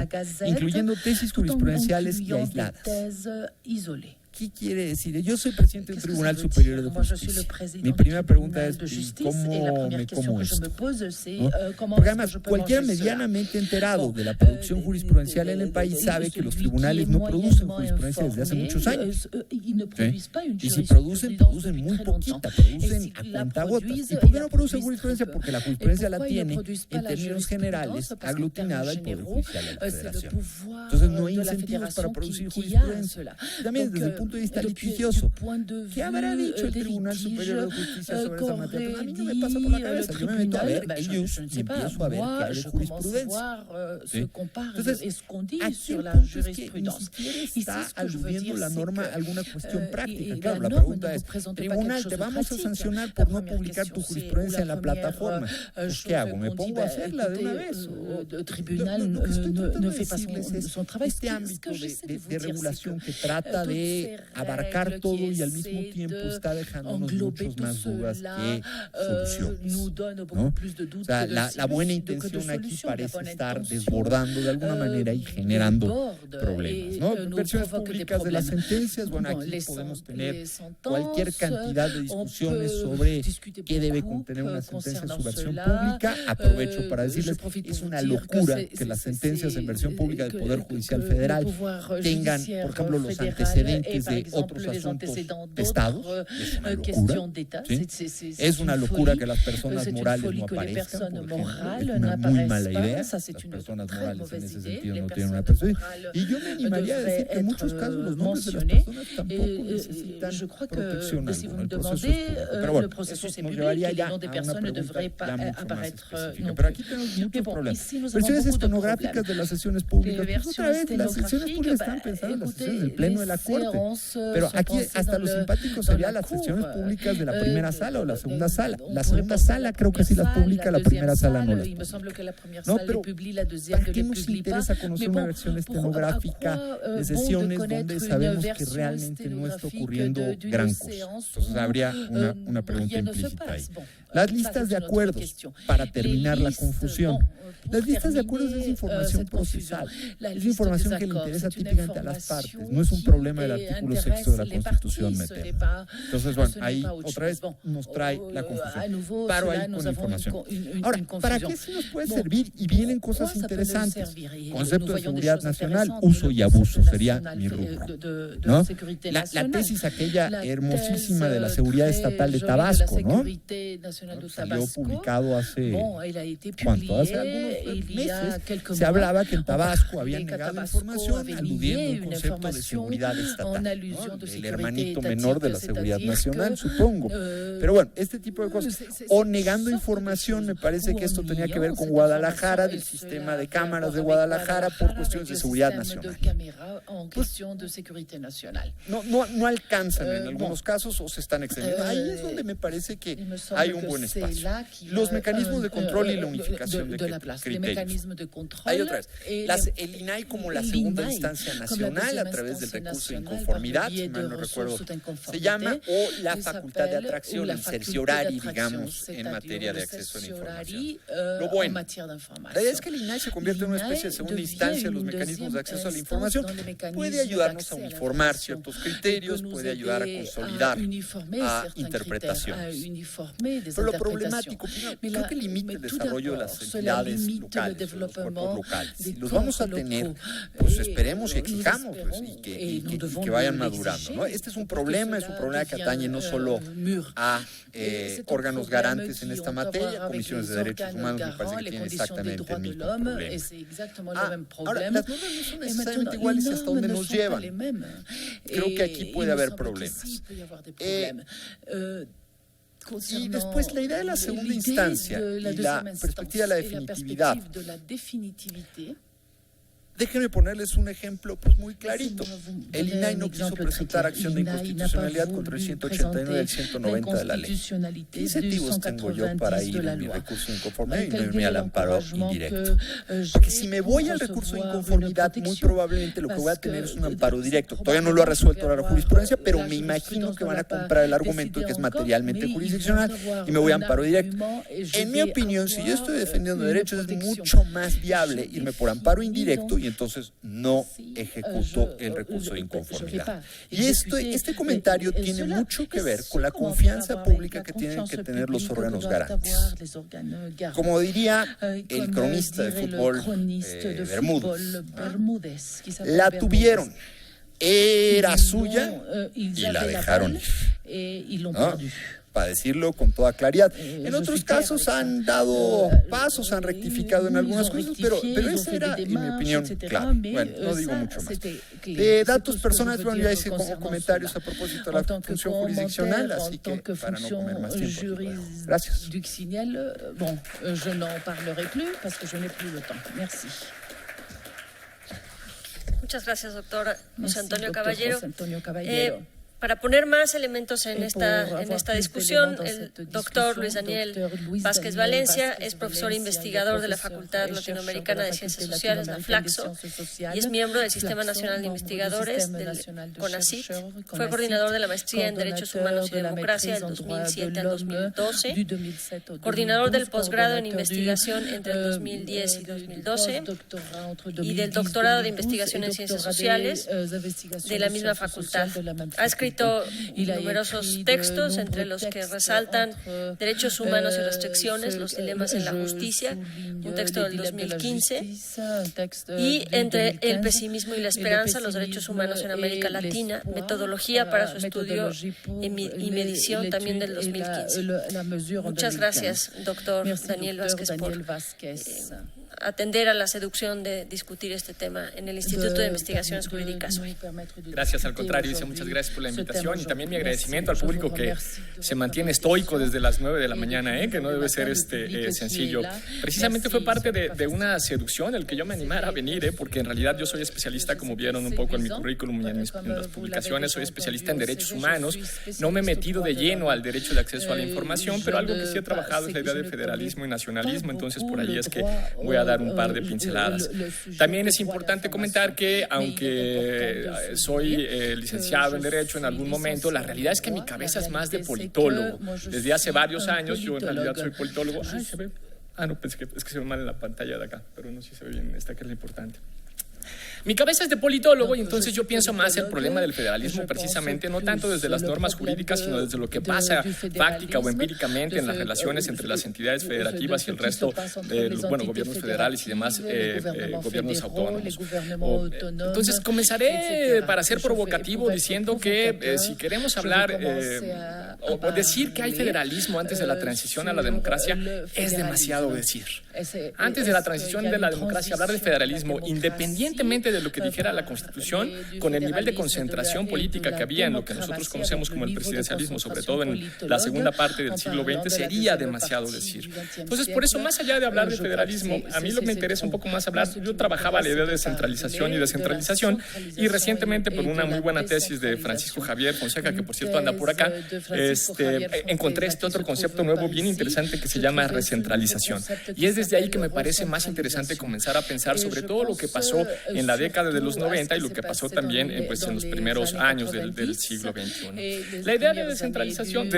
incluyendo tesis jurisprudenciales y aisladas. ¿Qué quiere decir? Yo soy presidente del Tribunal Superior de Justicia. Mi primera pregunta es, ¿cómo me como esto? ¿No? Porque además, cualquiera medianamente enterado de la producción jurisprudencial en el país sabe que los tribunales no producen jurisprudencia desde hace muchos años. ¿Sí? Y si producen muy poquita, producen a cuentagotas. ¿Y por qué no producen jurisprudencia? Porque la jurisprudencia la tiene, en términos generales, aglutinada el Poder Judicial de la Federación. Entonces no hay incentivos para producir jurisprudencia. También desde el punto de vista litigioso, ¿qué habrá dicho el Tribunal Superior de Justicia sobre esa materia? Pues a mí no me pasa por la cabeza. Yo me meto a ver ellos y empiezo a ver qué hay de jurisprudencia. ¿Sí? Entonces, aquí el punto es que ni siquiera está aludiendo la norma a alguna cuestión práctica. Claro, la pregunta es, tribunal, te vamos a sancionar por no publicar tu jurisprudencia en la plataforma. Pues, ¿qué hago? ¿Me pongo a hacerla de una vez? Lo que estoy tratando de decirles es este ámbito de regulación que trata de abarcar todo y al mismo tiempo está dejándonos muchos más dudas que soluciones, ¿no? O sea, la buena intención aquí parece estar desbordando de alguna manera y generando problemas, ¿no? Versiones públicas de las sentencias, bueno, aquí podemos tener cualquier cantidad de discusiones sobre qué debe contener una sentencia en su versión pública. Aprovecho para decirles, es una locura que las sentencias en versión pública del Poder Judicial Federal tengan, por ejemplo, los antecedentes de otros asuntos de Estado. Es una locura, ¿sí? Es una locura que las personas morales no aparezcan, por ejemplo. Es una muy mala idea. Las personas morales en ese sentido no tienen una perspectiva. Y yo me animaría a decir que en muchos casos los nombres de las personas tampoco necesitan protección alguna. El proceso es público. Pero bueno, eso nos llevaría ya a una pregunta ya mucho más específica. Pero aquí tenemos muchos problemas. Versiones estenográficas de las sesiones públicas. Pues otra vez, las sesiones públicas están pensadas en las sesiones del Pleno de la Corte. Pero aquí hasta lo simpático sería las sesiones públicas de la primera sala o la segunda sala. La segunda sala creo que sí las publica, la primera sala no las publica. No, pero ¿para qué nos interesa conocer una versión estenográfica de sesiones donde sabemos que realmente no está ocurriendo gran cosa? Entonces habría una pregunta implícita ahí. Las listas de acuerdos, para terminar la confusión. Las listas de acuerdos es información procesal, es información que le interesa típicamente a las partes, no es un problema del artículo 6 de la Constitución meter. Entonces, bueno, ahí otra vez nos trae la confusión. Paro ahí con información. Ahora, ¿para qué sí nos puede servir? Y vienen cosas interesantes. Concepto de seguridad nacional, uso y abuso sería mi rubro, ¿no? La tesis aquella hermosísima de la seguridad estatal de Tabasco, ¿no? Salió publicado hace, ¿cuánto? Hace algunos meses. Se hablaba que en Tabasco habían negado información aludiendo a un concepto de seguridad estatal, ¿no? El hermanito menor de la seguridad nacional, supongo. Pero bueno, este tipo de cosas. O negando información, me parece que esto tenía que ver con Guadalajara, del sistema de cámaras de Guadalajara por cuestiones de seguridad nacional. Pues, no alcanzan en algunos casos o se están excediendo. Ahí es donde me parece que hay un buen espacio. Los mecanismos de control y la unificación de criterios. Hay otra vez. El INAI como la segunda instancia nacional a través del recurso de inconformidad inconformidad, si mal no recuerdo, se llama, o la facultad de atracción, el certiorari, digamos, en materia de acceso a la información. Lo bueno, la idea es que el INAI se convierta en una especie de segunda instancia en los mecanismos de acceso a la información. Puede ayudarnos a uniformar ciertos criterios, puede ayudar a consolidar a interpretaciones. Pero lo problemático, creo que limita el desarrollo de las entidades locales, los cuerpos locales. Si los vamos a tener, pues esperemos y exijamos pues, y que vayan madurando, ¿no? Este es un problema que atañe no solo a órganos garantes en esta materia, comisiones de derechos humanos, me parece que tienen exactamente el mismo problema. Ahora, las normas no son necesariamente iguales hasta donde nos llevan. Creo que aquí puede haber problemas. Y después la idea de la segunda instancia y la perspectiva de la definitividad. Déjenme ponerles un ejemplo pues muy clarito. El INAI no quiso presentar acción de inconstitucionalidad contra el 189 y el 190 de la ley. ¿Qué incentivos tengo yo para ir en mi recurso de inconformidad y no irme al amparo indirecto? Porque si me voy al recurso de inconformidad, muy probablemente lo que voy a tener es un amparo directo. Todavía no lo ha resuelto la jurisprudencia, pero me imagino que van a comprar el argumento de que es materialmente jurisdiccional y me voy a amparo directo. En mi opinión, si yo estoy defendiendo derechos, es mucho más viable irme por amparo indirecto y entonces no ejecuto el recurso de inconformidad. Y este comentario tiene mucho que ver con la confianza pública que tienen que tener los órganos garantes. Como diría el cronista de fútbol Bermúdez, la tuvieron, era suya y la dejaron ir. ¿No? Para decirlo con toda claridad. En otros casos han dado pasos, han rectificado en algunas cosas, pero esa era, en mi opinión, clave. Bueno, no digo mucho más. De datos personales, bueno, ya hice como comentarios a propósito de la función jurisdiccional, así que para no comer más tiempo. Gracias. Bon, je n'en parlerai plus parce que je n'ai plus le temps. Merci. Muchas gracias, doctor José Antonio Caballero. Para poner más elementos en esta discusión, el doctor Luis Daniel Vázquez Valencia es profesor investigador de la Facultad Latinoamericana de Ciencias Sociales, la FLACSO, y es miembro del Sistema Nacional de Investigadores del CONACYT. Fue coordinador de la Maestría en Derechos Humanos y Democracia del 2007 al 2012, coordinador del posgrado en Investigación entre el 2010 y 2012 y del doctorado de Investigación en Ciencias Sociales de la misma facultad. Ha escrito numerosos textos, entre los que resaltan Derechos Humanos y Restricciones, los dilemas en la justicia, un texto del 2015, y Entre el pesimismo y la esperanza, los derechos humanos en América Latina, metodología para su estudio y medición, también del 2015. Muchas gracias, doctor Daniel Vázquez, por atender a la seducción de discutir este tema en el Instituto de Investigaciones Jurídicas hoy. Gracias, al contrario, dice muchas gracias por la invitación y también mi agradecimiento al público que se mantiene estoico desde las 9 de la mañana, que no debe ser sencillo. Precisamente fue parte de una seducción el que yo me animara a venir, porque en realidad yo soy especialista, como vieron un poco en mi currículum y en las publicaciones, soy especialista en derechos humanos. No me he metido de lleno al derecho de acceso a la información, pero algo que sí he trabajado es la idea de federalismo y nacionalismo, entonces por ahí es que voy a dar un par de pinceladas. También es importante comentar que, aunque soy licenciado en Derecho en algún momento, la realidad es que mi cabeza es más de politólogo. Desde hace varios años yo en realidad soy politólogo. Ay, ¿se ve? No, pensé que es que se ve mal en la pantalla de acá, pero no sé si se ve bien esta, que es lo importante. Mi cabeza es de politólogo y entonces yo pienso más el problema del federalismo precisamente no tanto desde las normas jurídicas, sino desde lo que pasa fáctica o empíricamente en las relaciones entre las entidades federativas y el resto de los gobiernos federales y demás gobiernos autónomos. Entonces comenzaré, para ser provocativo, diciendo que si queremos hablar o decir que hay federalismo antes de la transición a la democracia es demasiado decir. Antes de la transición de la democracia, hablar de federalismo, independientemente de lo que dijera la Constitución, con el nivel de concentración política que había en lo que nosotros conocemos como el presidencialismo, sobre todo en la segunda parte del siglo XX, sería demasiado decir. Entonces, por eso, más allá de hablar de federalismo, a mí lo que me interesa un poco más hablar, yo trabajaba la idea de centralización y descentralización, y recientemente, por una muy buena tesis de Francisco Javier Fonseca, que por cierto anda por acá, encontré este otro concepto nuevo bien interesante que se llama recentralización. Y es desde ahí que me parece más interesante comenzar a pensar sobre todo lo que pasó en la década de los 90 y lo que pasó también pues, en los primeros años del siglo XXI. La idea de descentralización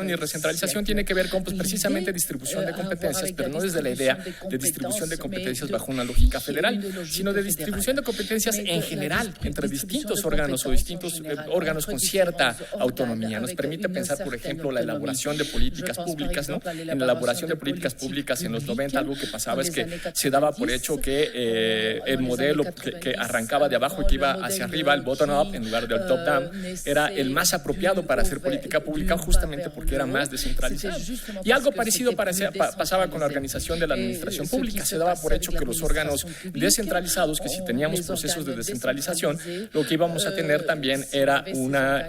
y recentralización tiene que ver con pues, precisamente distribución de competencias, pero no desde la idea de distribución de competencias bajo una lógica federal, sino de distribución de competencias en general entre distintos órganos o distintos órganos con cierta autonomía. Nos permite pensar, por ejemplo, la elaboración de políticas públicas, ¿no? En la elaboración de políticas públicas en los 90 algo que pasaba es que se daba por hecho que el modelo que arrancaba de abajo y que iba hacia arriba, el bottom-up en lugar del top-down, era el más apropiado para hacer política pública justamente porque era más descentralizado. Y algo parecido pasaba con la organización de la administración pública. Se daba por hecho que los órganos descentralizados, que si teníamos procesos de descentralización, lo que íbamos a tener también era una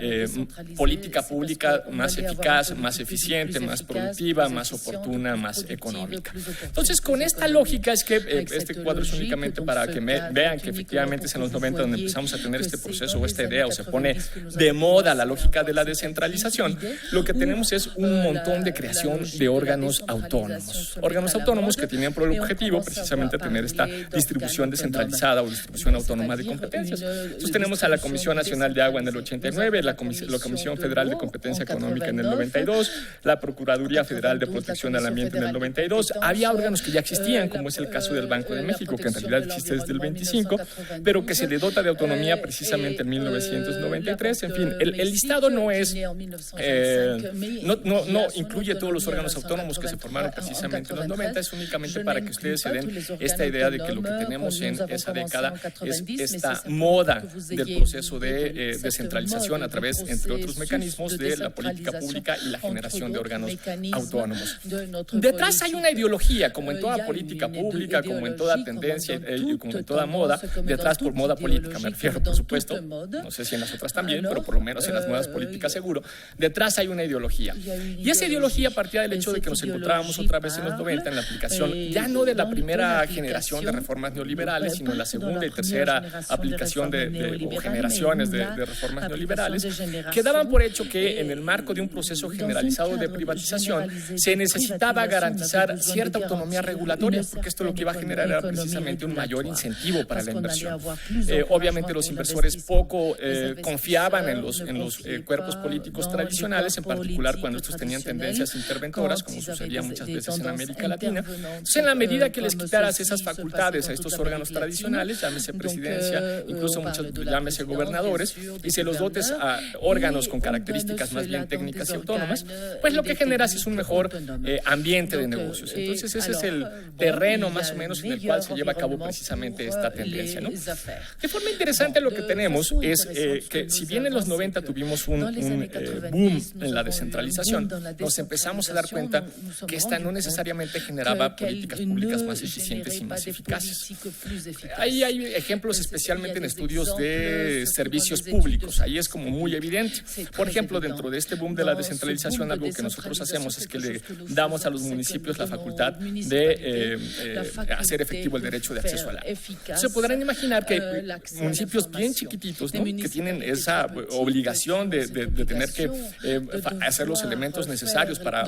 política pública más eficaz, más eficiente, más productiva, más oportuna, más económica. Entonces, con esta lógica es que este cuadro es únicamente para que vean que efectivamente es en los 90 donde empezamos a tener este proceso o esta idea o se pone de moda la lógica de la descentralización. Lo que tenemos es un montón de creación de órganos autónomos que tenían por el objetivo precisamente tener esta distribución descentralizada o distribución autónoma de competencias. Entonces tenemos a la Comisión Nacional de Agua en el 89, la Comisión Federal de Competencia Económica en el 92, la Procuraduría Federal de Protección al Ambiente en el 92. Había órganos que ya existían, como es el caso del Banco de México, que en realidad existe desde el 25, pero que se le dota de autonomía precisamente en 1993. En fin, el listado no es, no incluye todos los órganos autónomos que se formaron precisamente en los 90, es únicamente para que ustedes se den esta idea de que lo que tenemos en esa década es esta moda del proceso de descentralización a través, entre otros mecanismos, de la política pública y la generación de órganos autónomos. Detrás hay una ideología, como en toda política pública, como en toda tendencia y como en toda moda. Detrás, por moda política me refiero, por supuesto, no sé si en las otras también, pero por lo menos en las modas políticas seguro. Detrás hay una ideología. Y esa ideología partía del hecho de que nos encontrábamos otra vez en los 90 en la aplicación, ya no de la primera generación de reformas neoliberales, sino en la segunda y tercera aplicación o generaciones de reformas neoliberales, que daban por hecho que en el marco de un proceso generalizado de privatización se necesitaba garantizar cierta autonomía regulatoria, porque esto lo que iba a generar era precisamente un mayor incentivo para la inversión. Obviamente los inversores poco confiaban en los cuerpos políticos tradicionales, en particular cuando estos tenían tendencias interventoras, como sucedía muchas veces en América Latina. Entonces, en la medida que les quitaras esas facultades a estos órganos tradicionales, llámese presidencia, incluso muchos llámese gobernadores, y se los dotes a órganos con características más bien técnicas y autónomas, pues lo que generas es un mejor ambiente de negocios. Entonces ese es el terreno más o menos en el cual se lleva a cabo precisamente esta tendencia, ¿no? De forma interesante lo que tenemos es que si bien en los 90 tuvimos un boom en la descentralización, nos empezamos a dar cuenta que esta no necesariamente generaba políticas públicas más eficientes y más eficaces. Ahí hay ejemplos especialmente en estudios de servicios públicos, ahí es como muy evidente. Por ejemplo, dentro de este boom de la descentralización, algo que nosotros hacemos es que le damos a los municipios la facultad de hacer efectivo el derecho de acceso al agua. Se podrán imaginar que municipios bien chiquititos, ¿no?, que tienen esa obligación de tener que hacer los elementos necesarios para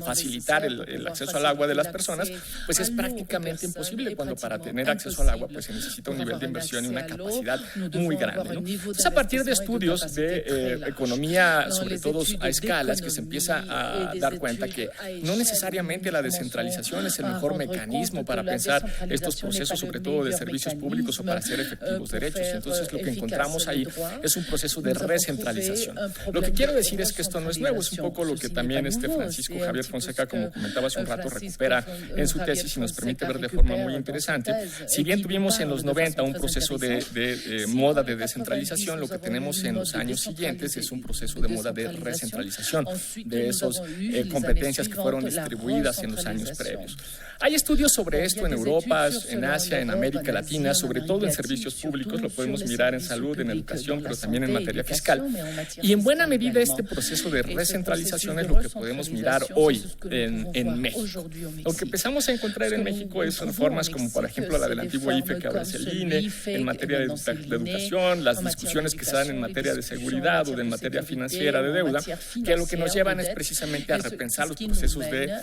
facilitar el acceso al agua de las personas, pues es prácticamente imposible, cuando para tener acceso al agua pues se necesita un nivel de inversión y una capacidad muy grande, ¿no? Entonces, a partir de estudios de economía, sobre todo a escalas, que se empieza a dar cuenta que no necesariamente la descentralización es el mejor mecanismo para pensar estos procesos, sobre todo de servicios públicos o para hacer efectivos derechos. Entonces, lo que encontramos ahí es un proceso de recentralización. Lo que quiero decir es que esto no es nuevo, es un poco lo que también Francisco Javier Fonseca, como comentaba hace un rato, recupera en su tesis y nos permite ver de forma muy interesante. Si bien tuvimos en los 90 un proceso de moda de descentralización, lo que tenemos en los años siguientes es un proceso de moda de recentralización de esas competencias que fueron distribuidas en los años previos. Hay estudios sobre esto en Europa, en Asia, en América Latina, sobre todo en servicios públicos, lo podemos mirar en salud, en educación, pero también en materia fiscal. Y en buena medida este proceso de recentralización es lo que podemos mirar hoy en México. Lo que empezamos a encontrar en México es reformas como, por ejemplo, la del antiguo IFE, que ahora es el INE, en materia de educación, las discusiones que se dan en materia de seguridad o en materia financiera de deuda, que lo que nos llevan es precisamente a repensar los procesos de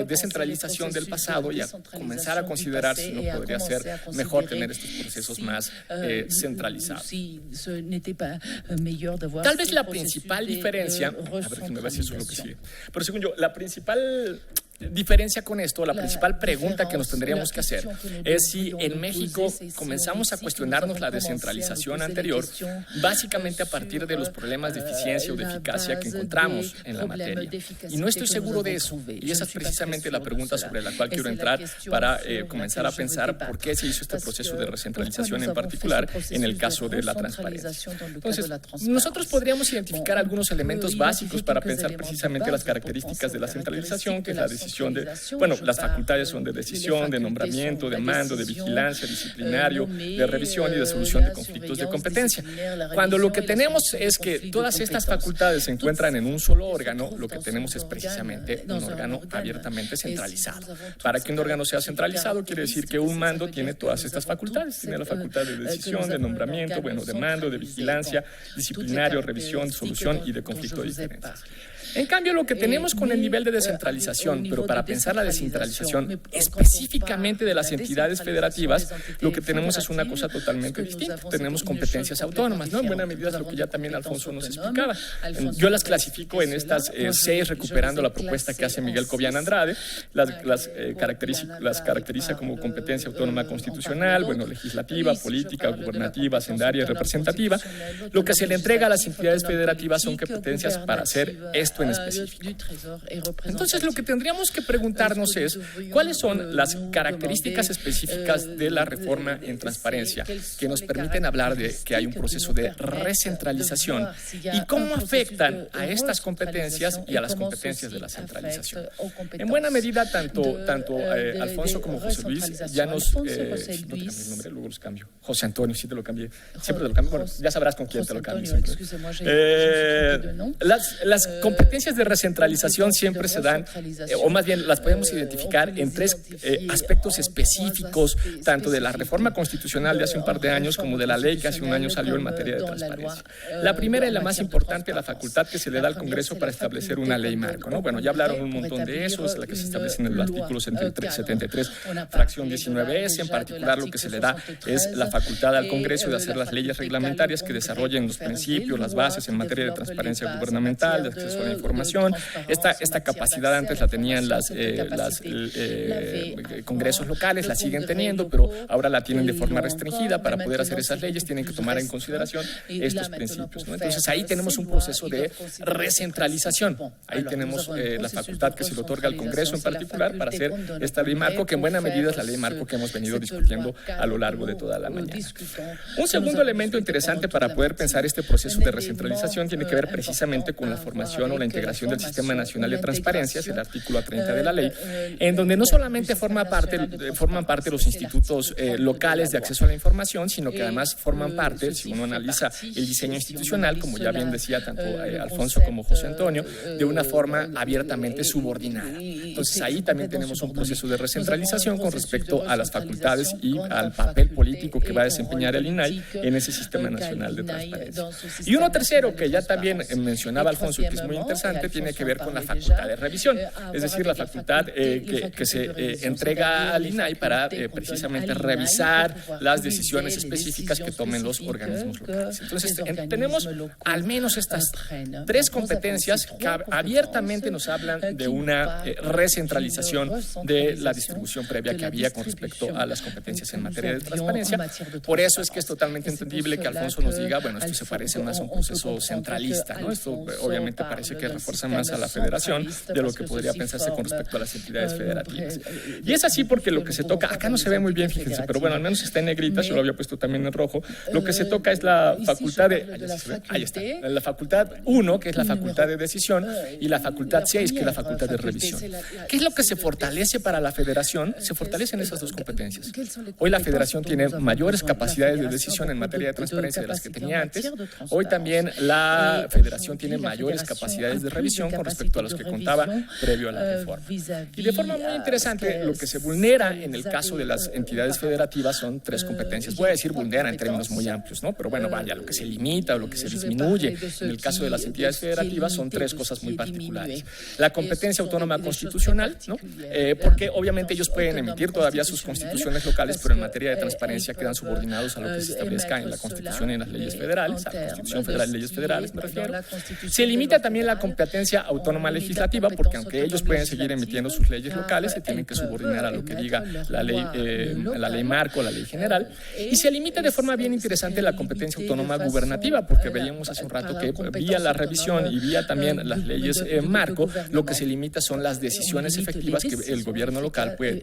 descentralización del pasado pensado y a comenzar a considerar si no podría ser mejor tener estos procesos más centralizados. Tal vez la principal diferencia, a ver, déjenme ver si eso es lo que sigue, pero según yo, la principal diferencia con esto, la principal pregunta que nos tendríamos que hacer es si en México comenzamos a cuestionarnos la descentralización anterior, básicamente a partir de los problemas de eficiencia o de eficacia que encontramos en la materia. Y no estoy seguro de eso. Y esa es precisamente la pregunta sobre la cual quiero entrar para comenzar a pensar por qué se hizo este proceso de recentralización en particular en el caso de la transparencia. Entonces, nosotros podríamos identificar algunos elementos básicos para pensar precisamente las características de la centralización, que es la decisión de, bueno, las facultades son de decisión, de nombramiento, de mando, de vigilancia, disciplinario, de revisión y de solución de conflictos de competencia. Cuando lo que tenemos es que todas estas facultades se encuentran en un solo órgano, lo que tenemos es precisamente un órgano abiertamente centralizado. Para que un órgano sea centralizado quiere decir que un mando tiene todas estas facultades. Tiene la facultad de decisión, de nombramiento, bueno, de mando, de vigilancia, disciplinario, revisión, solución y de conflicto de diferencias. En cambio, lo que tenemos con el nivel de descentralización, pero para pensar la descentralización específicamente de las entidades federativas, lo que tenemos es una cosa totalmente distinta. Tenemos competencias autónomas, ¿no? En buena medida es lo que ya también Alfonso nos explicaba. Yo las clasifico en estas 6, recuperando la propuesta que hace Miguel Cobian Andrade. Las caracteriza como competencia autónoma constitucional, bueno, legislativa, política, gubernativa, hacendaria y representativa. Lo que se le entrega a las entidades federativas son competencias para hacer esto en específico. Entonces, lo que tendríamos que preguntarnos es cuáles son las características específicas de la reforma en transparencia que nos permiten hablar de que hay un proceso de recentralización y cómo afectan a estas competencias y a las competencias de la centralización. En buena medida, tanto Alfonso como José Luis ya nos... no te cambié el nombre, luego los cambio. José Antonio, sí te lo cambié. Siempre te lo cambio. Bueno, ya sabrás con quién te lo cambio. Las competencias de recentralización siempre se dan, o más bien las podemos identificar en 3 aspectos específicos, tanto de la reforma constitucional de hace un par de años como de la ley que hace un año salió en materia de transparencia. La primera y la más importante, la facultad que se le da al Congreso para establecer una ley marco, ¿no? Bueno, ya hablaron un montón de eso, es la que se establece en el artículo 73, fracción 19S. En particular, lo que se le da es la facultad al Congreso de hacer las leyes reglamentarias que desarrollen los principios, las bases en materia de transparencia gubernamental, de acceso a la información. Esta capacidad antes la tenían los congresos locales, la siguen teniendo, pero ahora la tienen de forma restringida. Para poder hacer esas leyes tienen que tomar en consideración estos principios, ¿no? Entonces ahí tenemos un proceso de recentralización. Ahí tenemos la facultad que se le otorga al Congreso en particular para hacer esta ley marco, que en buena medida es la ley marco que hemos venido discutiendo a lo largo de toda la mañana. Un segundo elemento interesante para poder pensar este proceso de recentralización tiene que ver precisamente con la formación o la integración del Sistema Nacional de Transparencia, es el artículo 30 de la ley, en donde no solamente forman parte los institutos locales de acceso a la información, sino que además forman parte, si uno analiza el diseño institucional, como ya bien decía tanto Alfonso como José Antonio, de una forma abiertamente subordinada. Entonces ahí también tenemos un proceso de recentralización con respecto a las facultades y al papel político que va a desempeñar el INAI en ese Sistema Nacional de Transparencia. Y uno tercero que ya también mencionaba Alfonso y que es muy interesante, tiene que ver con la facultad de revisión, es decir, la facultad que se entrega al INAI para precisamente revisar las decisiones específicas que tomen los organismos locales. Entonces, tenemos al menos estas 3 competencias que abiertamente nos hablan de una recentralización de la distribución previa que había con respecto a las competencias en materia de transparencia. Por eso es que es totalmente entendible que Alfonso nos diga, bueno, esto se parece más a un proceso centralista, ¿no? Esto obviamente parece que refuerza más a la federación de lo que podría pensarse con respecto a las entidades federativas. Y es así porque lo que se toca, acá no se ve muy bien, fíjense, pero bueno, al menos está en negrita, yo lo había puesto también en rojo. Lo que se toca es la facultad ahí está, la facultad 1, que es la facultad de decisión, y la facultad 6, que es la facultad de revisión. ¿Qué es lo que se fortalece para la federación? Se fortalecen esas 2 competencias. Hoy la federación tiene mayores capacidades de decisión en materia de transparencia de las que tenía antes. Hoy también la federación tiene mayores capacidades manuales de revisión con respecto a los que contaba previo a la reforma. Y de forma muy interesante, lo que se vulnera en el caso de las entidades federativas son tres competencias. Voy a decir vulnera en términos muy amplios, ¿no? Pero bueno, vaya, lo que se limita o lo que se disminuye en el caso de las entidades federativas son tres cosas muy particulares. La competencia autónoma constitucional, ¿no? Porque obviamente ellos pueden emitir todavía sus constituciones locales, pero en materia de transparencia quedan subordinados a lo que se establezca en la Constitución y en las leyes federales, a la Constitución Federal y leyes federales, me refiero. Se limita también la competencia autónoma legislativa, porque aunque ellos pueden seguir emitiendo sus leyes locales, se tienen que subordinar a lo que diga la ley marco, la ley general. Y se limita de forma bien interesante la competencia autónoma gubernativa, porque veíamos hace un rato que vía la revisión y vía también las leyes marco, lo que se limita son las decisiones efectivas que el gobierno local puede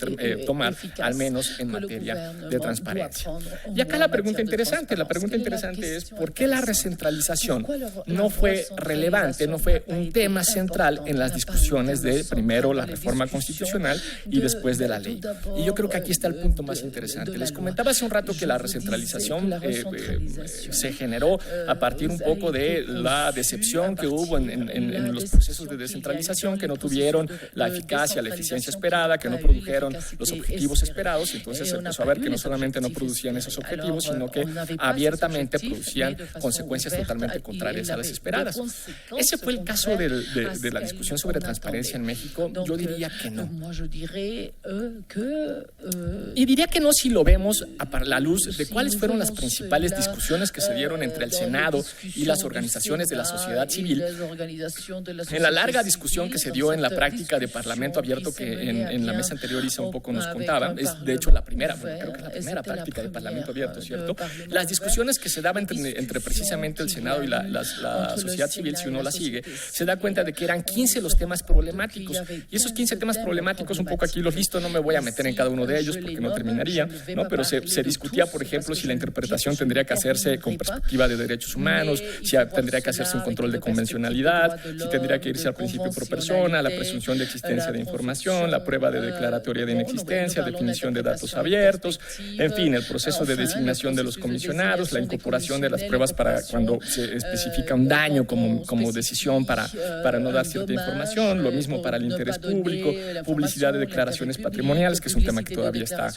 tomar, al menos en materia de transparencia. Y acá la pregunta interesante es ¿por qué la recentralización no fue relevante, no fue un tema central en las discusiones de primero la reforma constitucional y después de la ley? Y yo creo que aquí está el punto más interesante. Les comentaba hace un rato que la recentralización se generó a partir un poco de la decepción que hubo en los procesos de descentralización, que no tuvieron la eficacia, la eficiencia esperada, que no produjeron los objetivos esperados. Entonces se empezó a ver que no solamente no producían esos objetivos, sino que abiertamente producían consecuencias totalmente contrarias a las esperadas. ¿Ese fue el caso de la discusión sobre transparencia en México? Yo diría que no. Y diría que no si lo vemos a la luz de cuáles fueron las principales discusiones que se dieron entre el Senado y las organizaciones de la sociedad civil. En la larga discusión que se dio en la práctica de Parlamento Abierto, que en la mesa anterior Isa un poco nos contaba, es de hecho la primera, bueno, creo que es la primera práctica de Parlamento Abierto, ¿cierto? Las discusiones que se daban entre precisamente el Senado y la sociedad civil, si uno la sigue, se da cuenta de que eran 15 los temas problemáticos. Y esos 15 temas problemáticos, un poco aquí los listo, no me voy a meter en cada uno de ellos porque no terminaría, ¿no? Pero se discutía, por ejemplo, si la interpretación tendría que hacerse con perspectiva de derechos humanos, si tendría que hacerse un control de convencionalidad, si tendría que irse al principio pro persona, la presunción de existencia de información, la prueba de declaratoria de inexistencia, definición de datos abiertos, en fin, el proceso de designación de los comisionados, la incorporación de las pruebas para cuando se especifica un daño como decisión para no dar cierta información, lo mismo para el interés público, publicidad de declaraciones patrimoniales, que es un tema que todavía está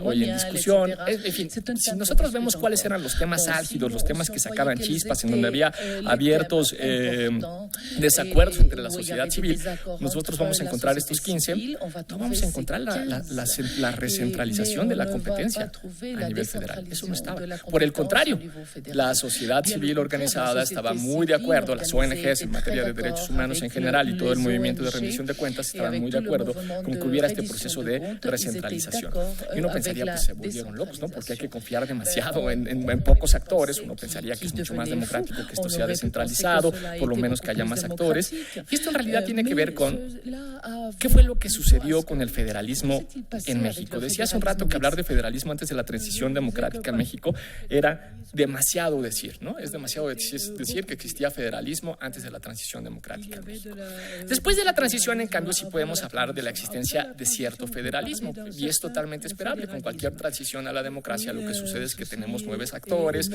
hoy en discusión. En fin, si nosotros vemos cuáles eran los temas álgidos, los temas que sacaban chispas, en donde había abiertos desacuerdos entre la sociedad civil, nosotros vamos a encontrar estos 15, no vamos a encontrar la recentralización de la competencia a nivel federal. Eso no estaba. Por el contrario, la sociedad civil organizada estaba muy de acuerdo, las ONGs en materia de derechos humanos en general y todo el movimiento de rendición de cuentas estaban muy de acuerdo con que hubiera este proceso de recentralización. Y uno pensaría, pues se volvieron locos, ¿no? Porque hay que confiar demasiado en pocos actores. Uno pensaría que es mucho más democrático que esto sea descentralizado, por lo menos que haya más actores. Y esto en realidad tiene que ver con qué fue lo que sucedió con el federalismo en México. Decía hace un rato que hablar de federalismo antes de la transición democrática en México era demasiado decir, ¿no? Es demasiado decir que existía federalismo antes de la transición democrática en México. Después de la transición, en cambio, sí podemos hablar de la existencia de cierto federalismo, y es totalmente esperable. Con cualquier transición a la democracia, lo que sucede es que tenemos nuevos actores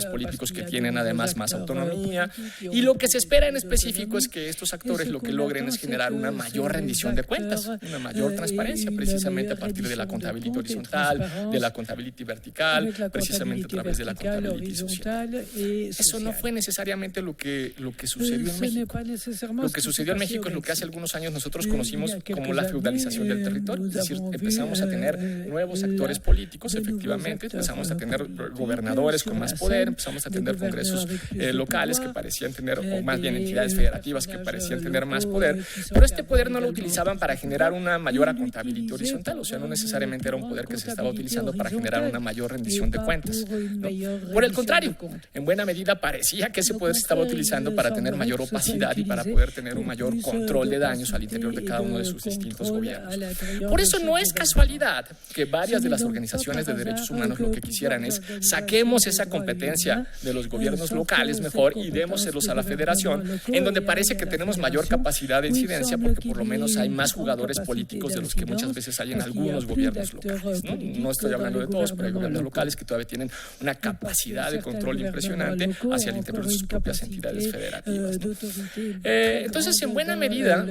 políticos que tienen además más autonomía, y lo que se espera en específico es que estos actores lo que logren es generar una mayor rendición de cuentas, una mayor transparencia, precisamente a partir de la contabilidad horizontal, de la contabilidad vertical, precisamente a través de la contabilidad social. Eso no fue necesariamente lo que sucedió en México. Lo que sucedió en México es lo que hace algunos años nosotros conocimos como la feudalización del territorio, es decir, empezamos a tener nuevos actores políticos, efectivamente, empezamos a tener gobernadores con más poder, empezamos a tener congresos locales que parecían tener, o más bien entidades federativas que parecían tener más poder, pero este poder no lo utilizaban para generar una mayor contabilidad horizontal, o sea, no necesariamente era un poder que se estaba utilizando para generar una mayor rendición de cuentas, ¿no? Por el contrario, en buena medida parecía que ese poder se estaba utilizando para tener mayor opacidad y para poder tener un mayor control de daños al interior de cada uno de sus distintos gobiernos. Por eso no es casualidad que varias de las organizaciones de derechos humanos lo que quisieran es saquemos esa competencia de los gobiernos locales mejor y démoselos a la federación, en donde parece que tenemos mayor capacidad de incidencia porque por lo menos hay más jugadores políticos de los que muchas veces hay en algunos gobiernos locales, ¿no? No estoy hablando de todos, pero hay gobiernos locales que todavía tienen una capacidad de control impresionante hacia el interior de sus propias entidades federativas, ¿no? Entonces, en buena medida,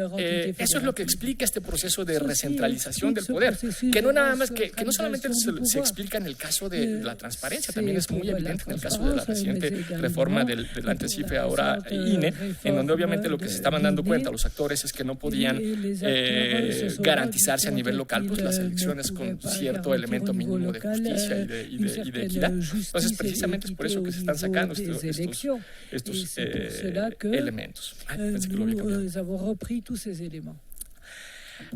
eso es lo que explica este proceso de recentralización del poder, que no nada más que no solamente se explica en el caso de la transparencia, también es muy evidente en el caso de la reciente reforma del antes IFE, ahora INE, en donde obviamente lo que se estaban dando cuenta los actores es que no podían garantizarse a nivel local pues las elecciones con cierto elemento mínimo de justicia y de equidad. Entonces, precisamente es por eso que se están sacando estos elementos. Pensé que lo había cambiado.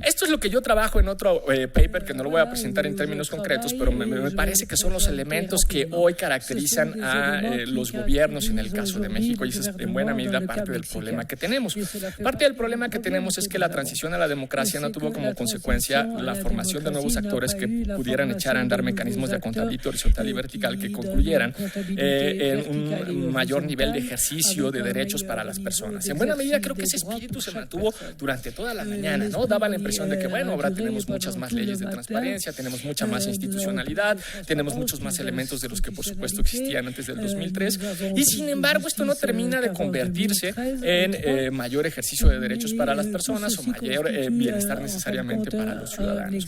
Esto es lo que yo trabajo en otro paper que no lo voy a presentar en términos concretos, pero me parece que son los elementos que hoy caracterizan a los gobiernos en el caso de México, y eso es en buena medida parte del problema que tenemos. Parte del problema que tenemos es que la transición a la democracia no tuvo como consecuencia la formación de nuevos actores que pudieran echar a andar mecanismos de accountability horizontal y vertical que concluyeran en un mayor nivel de ejercicio de derechos para las personas. En buena medida creo que ese espíritu se mantuvo durante toda la mañana, ¿no? Daba la impresión de que, bueno, ahora tenemos muchas más leyes de transparencia, tenemos mucha más institucionalidad, tenemos muchos más elementos de los que, por supuesto, existían antes del 2003, y sin embargo, esto no termina de convertirse en mayor ejercicio de derechos para las personas o mayor bienestar necesariamente para los ciudadanos.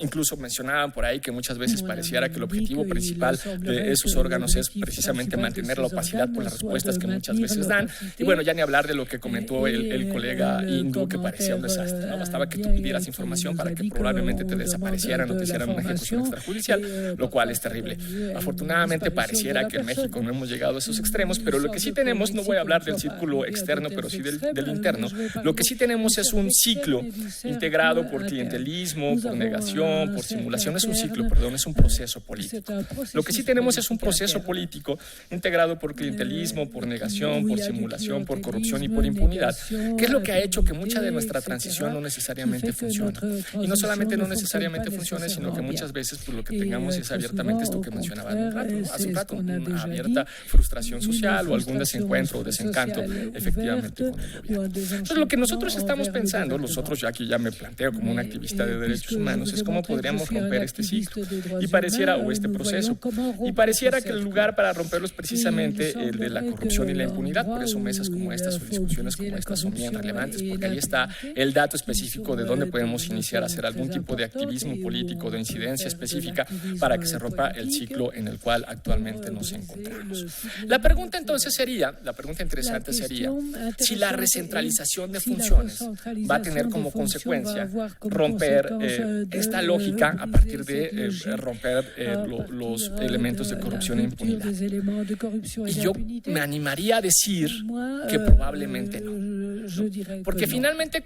Incluso mencionaban por ahí que muchas veces pareciera que el objetivo principal de esos órganos es precisamente mantener la opacidad por las respuestas que muchas veces dan, y bueno, ya ni hablar de lo que comentó el colega Indu, que parecía un desastre, ¿no? Bastaba que tú pidieras información para que probablemente te desaparecieran o te hicieran una ejecución extrajudicial, lo cual es terrible. Afortunadamente pareciera que en México no hemos llegado a esos extremos, pero lo que sí tenemos, no voy a hablar del círculo externo, pero sí del interno, lo que sí tenemos es un ciclo integrado por clientelismo, por negación, por simulación, es un ciclo, perdón, es un proceso político. Lo que sí tenemos es un proceso político integrado por clientelismo, por negación, por simulación, por corrupción y por impunidad, que es lo que ha hecho que mucha de nuestra transición no necesariamente funcione. Y no solamente no necesariamente funcione, sino que muchas veces pues, lo que tengamos es abiertamente esto que mencionaba hace un rato, una abierta frustración social o algún desencuentro o desencanto efectivamente con el gobierno. Entonces, lo que nosotros estamos pensando, nosotros ya aquí ya me planteo como un activista de derechos humanos, es cómo podríamos romper este ciclo y pareciera, o este proceso, y pareciera que el lugar para romperlo es precisamente el de la corrupción y la impunidad. Por eso mesas como estas o discusiones como estas son bien relevantes, porque ahí está el dato específico de dónde podemos iniciar a hacer algún tipo de activismo político, de incidencia específica para que se rompa el ciclo en el cual actualmente nos encontramos. La pregunta entonces sería, la pregunta interesante sería, si la recentralización de funciones va a tener como consecuencia romper esta lógica a partir de romper los elementos de corrupción e impunidad. Y yo me animaría a decir que probablemente no. Porque finalmente,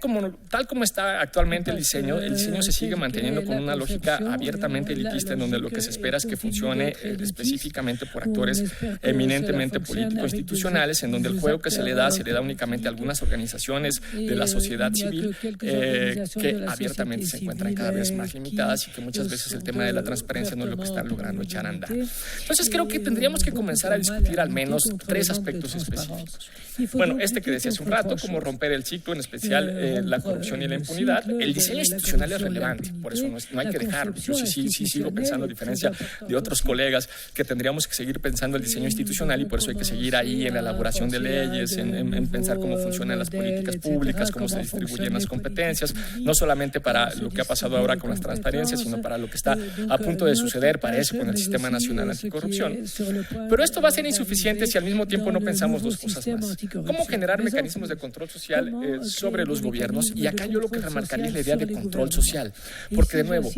tal como está actualmente el diseño se sigue manteniendo con una lógica abiertamente elitista en donde lo que se espera es que funcione específicamente por actores eminentemente político-institucionales, en donde el juego que se le da únicamente a algunas organizaciones de la sociedad civil que abiertamente se encuentran cada vez más limitadas y que muchas veces el tema de la transparencia no es lo que están logrando echar a andar. Entonces creo que tendríamos que comenzar a discutir al menos 3 aspectos específicos. Bueno, que decía hace un rato, como romper el ciclo, en especial la corrupción y la impunidad. El diseño institucional es relevante, por eso no hay que dejarlo. Yo sí sigo pensando, a diferencia de otros colegas, que tendríamos que seguir pensando el diseño institucional y por eso hay que seguir ahí en la elaboración de leyes, en pensar cómo funcionan las políticas públicas, cómo se distribuyen las competencias, no solamente para lo que ha pasado ahora con las transparencias, sino para lo que está a punto de suceder, parece, con el Sistema Nacional Anticorrupción. Pero esto va a ser insuficiente si al mismo tiempo no pensamos 2 cosas más. ¿Cómo generar mecanismos de control social sobre los gobiernos? Y acá yo lo que remarcaría es la idea de control social, porque de nuevo,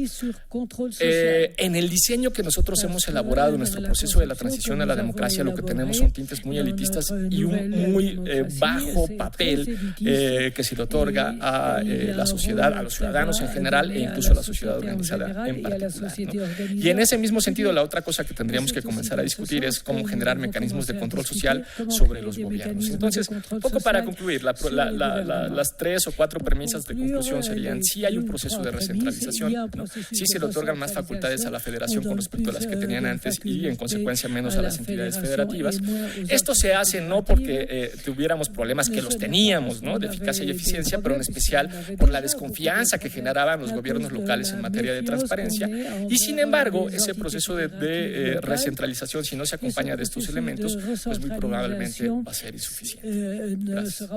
en el diseño que nosotros hemos elaborado en nuestro proceso de la transición a la democracia, lo que tenemos son tintes muy elitistas y un muy bajo papel que se le otorga a la sociedad, a los ciudadanos en general e incluso a la sociedad organizada en particular, ¿no? Y en ese mismo sentido, la otra cosa que tendríamos que comenzar a discutir es cómo generar mecanismos de control social sobre los gobiernos. Entonces, un poco para concluir, las 3 o 4 premisas de conclusión serían: sí hay un proceso de recentralización, ¿no? Sí se le otorgan más facultades a la federación con respecto a las que tenían antes y en consecuencia menos a las entidades federativas. Esto se hace no porque tuviéramos problemas, que los teníamos, ¿no?, de eficacia y eficiencia, pero en especial por la desconfianza que generaban los gobiernos locales en materia de transparencia. Y sin embargo, ese proceso de recentralización, si no se acompaña de estos elementos, pues muy probablemente va a ser insuficiente. Gracias.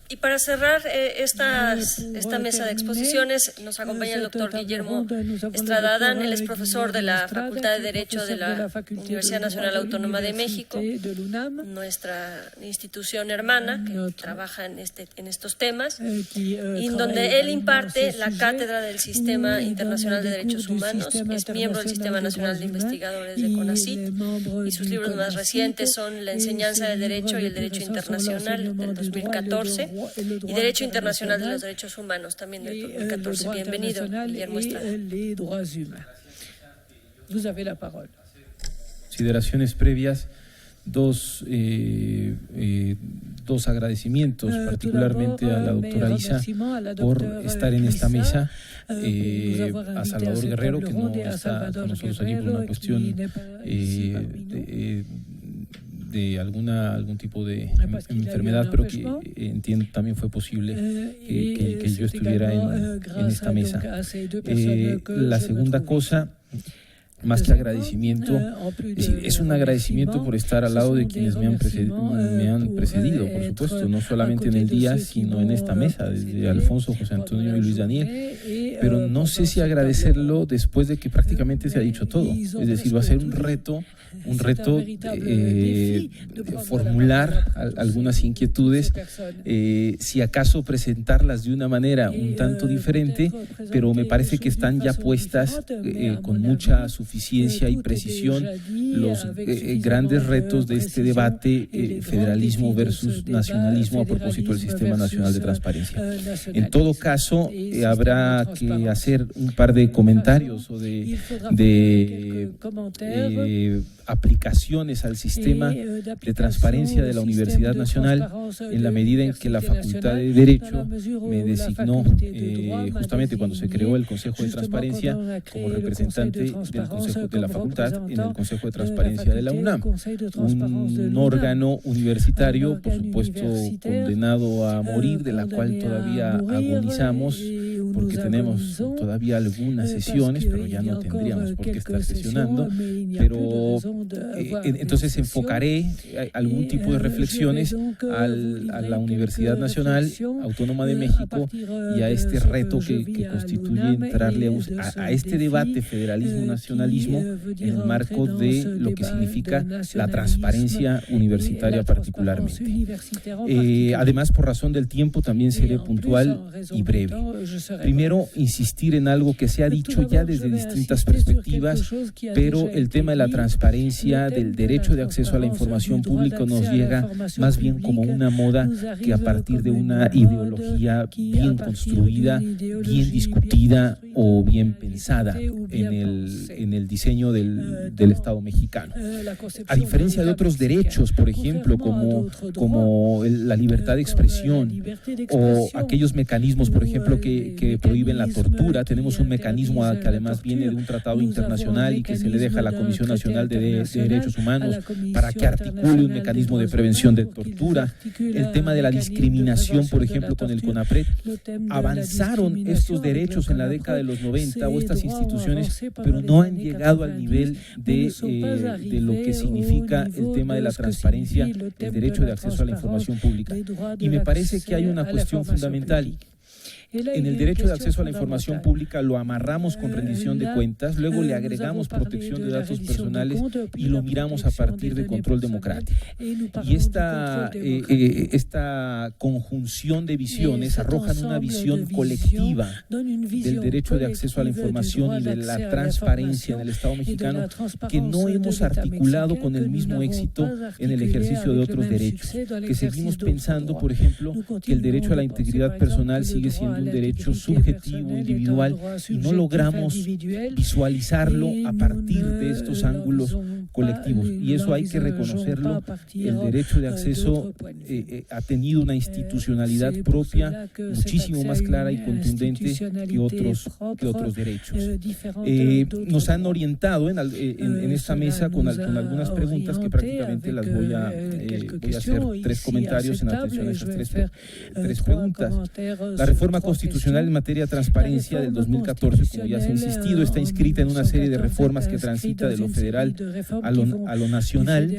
Y para cerrar esta mesa de exposiciones, nos acompaña el doctor Guillermo Estrada Adán. Él es profesor de la Facultad de Derecho de la Universidad Nacional Autónoma de México, nuestra institución hermana que trabaja en estos temas, y en donde él imparte la cátedra del Sistema Internacional de Derechos Humanos, es miembro del Sistema Nacional de Investigadores de CONACYT, y sus libros más recientes son La enseñanza del derecho y el derecho internacional, del 2014, y Derecho Internacional de los Derechos Humanos, también del 2014. Bienvenido, Guillermo Estrada. Consideraciones previas, dos agradecimientos, particularmente a la doctora Isa por estar en esta mesa, a Salvador Guerrero, que no está con nosotros aquí por una cuestión de algún tipo de enfermedad, pero que entiendo también fue posible que yo estuviera en esta mesa. La segunda cosa, más que agradecimiento, es un agradecimiento por estar al lado de quienes me han precedido, por supuesto, no solamente en el día, sino en esta mesa, desde Alfonso, José Antonio y Luis Daniel, pero no sé si agradecerlo después de que prácticamente se ha dicho todo. Es decir, va a ser un reto formular algunas inquietudes, si acaso presentarlas de una manera un tanto diferente, pero me parece que están ya puestas con mucha suficiencia y precisión los grandes retos de este debate, federalismo versus nacionalismo, a propósito del Sistema Nacional de Transparencia. En todo caso, habrá que hacer un par de comentarios o de aplicaciones al sistema de transparencia de la Universidad Nacional, en la medida en que la Facultad de Derecho me designó, justamente cuando se creó el Consejo de Transparencia, como representante del Consejo de la Facultad en el Consejo de Transparencia de la UNAM, un órgano universitario, por supuesto, condenado a morir, de la cual todavía agonizamos, porque tenemos todavía algunas sesiones, pero ya no tendríamos por qué estar sesionando, pero entonces enfocaré algún tipo de reflexiones a la Universidad Nacional Autónoma de México y a este reto que constituye entrarle a este debate federalismo-nacionalismo en el marco de lo que significa la transparencia universitaria particularmente. Además, por razón del tiempo, también seré puntual y breve. Primero, insistir en algo que se ha dicho ya desde distintas perspectivas, pero el tema de la transparencia, del derecho de acceso a la información pública, nos llega más bien como una moda que a partir de una ideología bien construida, bien discutida o bien pensada en el diseño del Estado mexicano. A diferencia de otros derechos, por ejemplo, como la libertad de expresión o aquellos mecanismos, por ejemplo, que prohíben la tortura, tenemos un mecanismo que además viene de un tratado internacional y que se le deja a la Comisión Nacional de Derechos Humanos para que articule un mecanismo de prevención de tortura. El tema de la discriminación, por ejemplo, con el CONAPRED. Avanzaron estos derechos en la década de los 90 o estas instituciones, pero no han llegado al nivel de lo que significa el tema de la transparencia, el derecho de acceso a la información pública. Y me parece que hay una cuestión fundamental. En el derecho de acceso a la información pública lo amarramos con rendición de cuentas, luego le agregamos protección de datos personales y lo miramos a partir de control democrático. Y esta conjunción de visiones arrojan una visión colectiva del derecho de acceso a la información y de la transparencia en el Estado mexicano que no hemos articulado con el mismo éxito en el ejercicio de otros derechos, que seguimos pensando, por ejemplo, que el derecho a la integridad personal sigue siendo un derecho subjetivo, individual, y no logramos visualizarlo a partir de estos ángulos colectivos. Y eso hay que reconocerlo. El derecho de acceso ha tenido una institucionalidad propia muchísimo más clara y contundente que otros derechos. Nos han orientado en esta mesa con algunas preguntas que prácticamente las voy a hacer 3 comentarios en atención a esas tres preguntas. La reforma constitucional en materia de transparencia del 2014, como ya se ha insistido, está inscrita en una serie de reformas que transita de lo federal a lo nacional.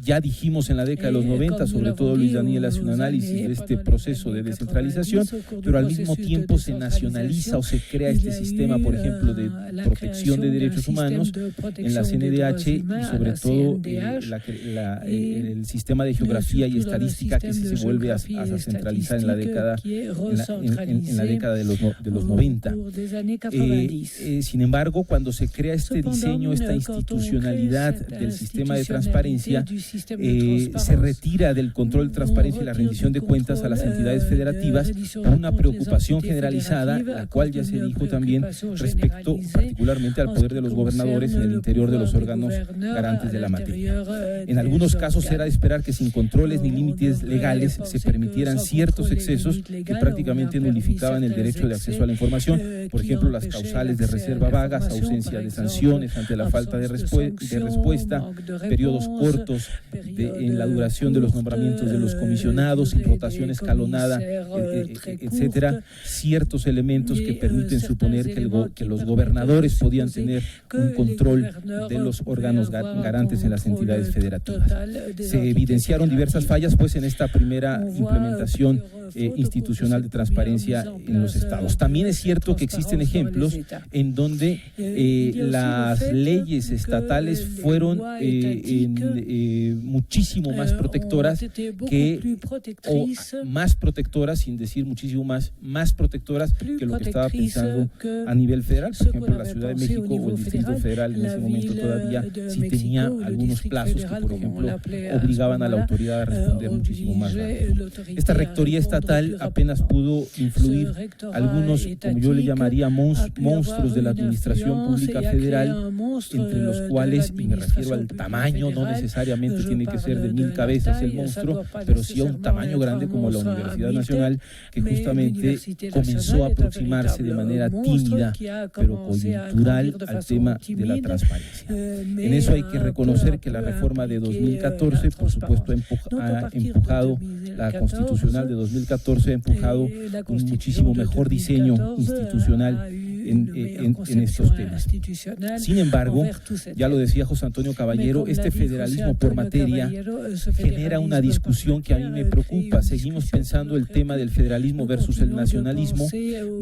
Ya dijimos en la década de los 90, sobre todo Luis Daniel hace un análisis de este proceso de descentralización, pero al mismo tiempo se nacionaliza o se crea este sistema, por ejemplo, de protección de derechos humanos en la CNDH y sobre todo el sistema de geografía y estadística que se vuelve a centralizar en la década de los 90. Sin embargo, cuando se crea este diseño, esta institucionalidad del sistema de transparencia, se retira del control de transparencia y la rendición de cuentas a las entidades federativas por una preocupación generalizada, la cual ya se dijo también respecto particularmente al poder de los gobernadores en el interior de los órganos garantes de la materia. En algunos casos era de esperar que sin controles ni límites legales se permitieran ciertos excesos que prácticamente nulificaban el derecho de acceso a la información, por ejemplo las causales de reserva vagas, ausencia de sanciones ante la falta de respuesta, periodos cortos en la duración de los nombramientos de los comisionados, rotación escalonada, etcétera, ciertos elementos que permiten suponer que los gobernadores podían tener un control de los órganos garantes en las entidades federativas. Se evidenciaron diversas fallas pues en esta primera implementación institucional de transparencia en los estados. También es cierto que existen ejemplos en donde las leyes estatales fueron muchísimo más protectoras o más protectoras, sin decir muchísimo más protectoras que lo que estaba pensando a nivel federal. Por ejemplo, la Ciudad de México o el Distrito Federal en ese momento todavía sí tenía algunos plazos que, por ejemplo, obligaban a la autoridad a responder muchísimo más rápido. Esta rectoría estatal apenas pudo influir algunos, como yo le llamaría, monstruos de la administración pública federal, entre los cuales, y me refiero al tamaño, no necesariamente tiene que ser de 1000 cabezas el monstruo, pero sí a un tamaño grande como la Universidad Nacional, que justamente comenzó a aproximarse de manera tímida, pero coyuntural, al tema de la transparencia. En eso hay que reconocer que la reforma de 2014, por supuesto, ha empujado, la constitucional de 2014 ha empujado un muchísimo mejor diseño institucional en estos temas. Sin embargo, ya lo decía José Antonio Caballero, este federalismo por materia genera una discusión que a mí me preocupa. Seguimos pensando el tema del federalismo versus el nacionalismo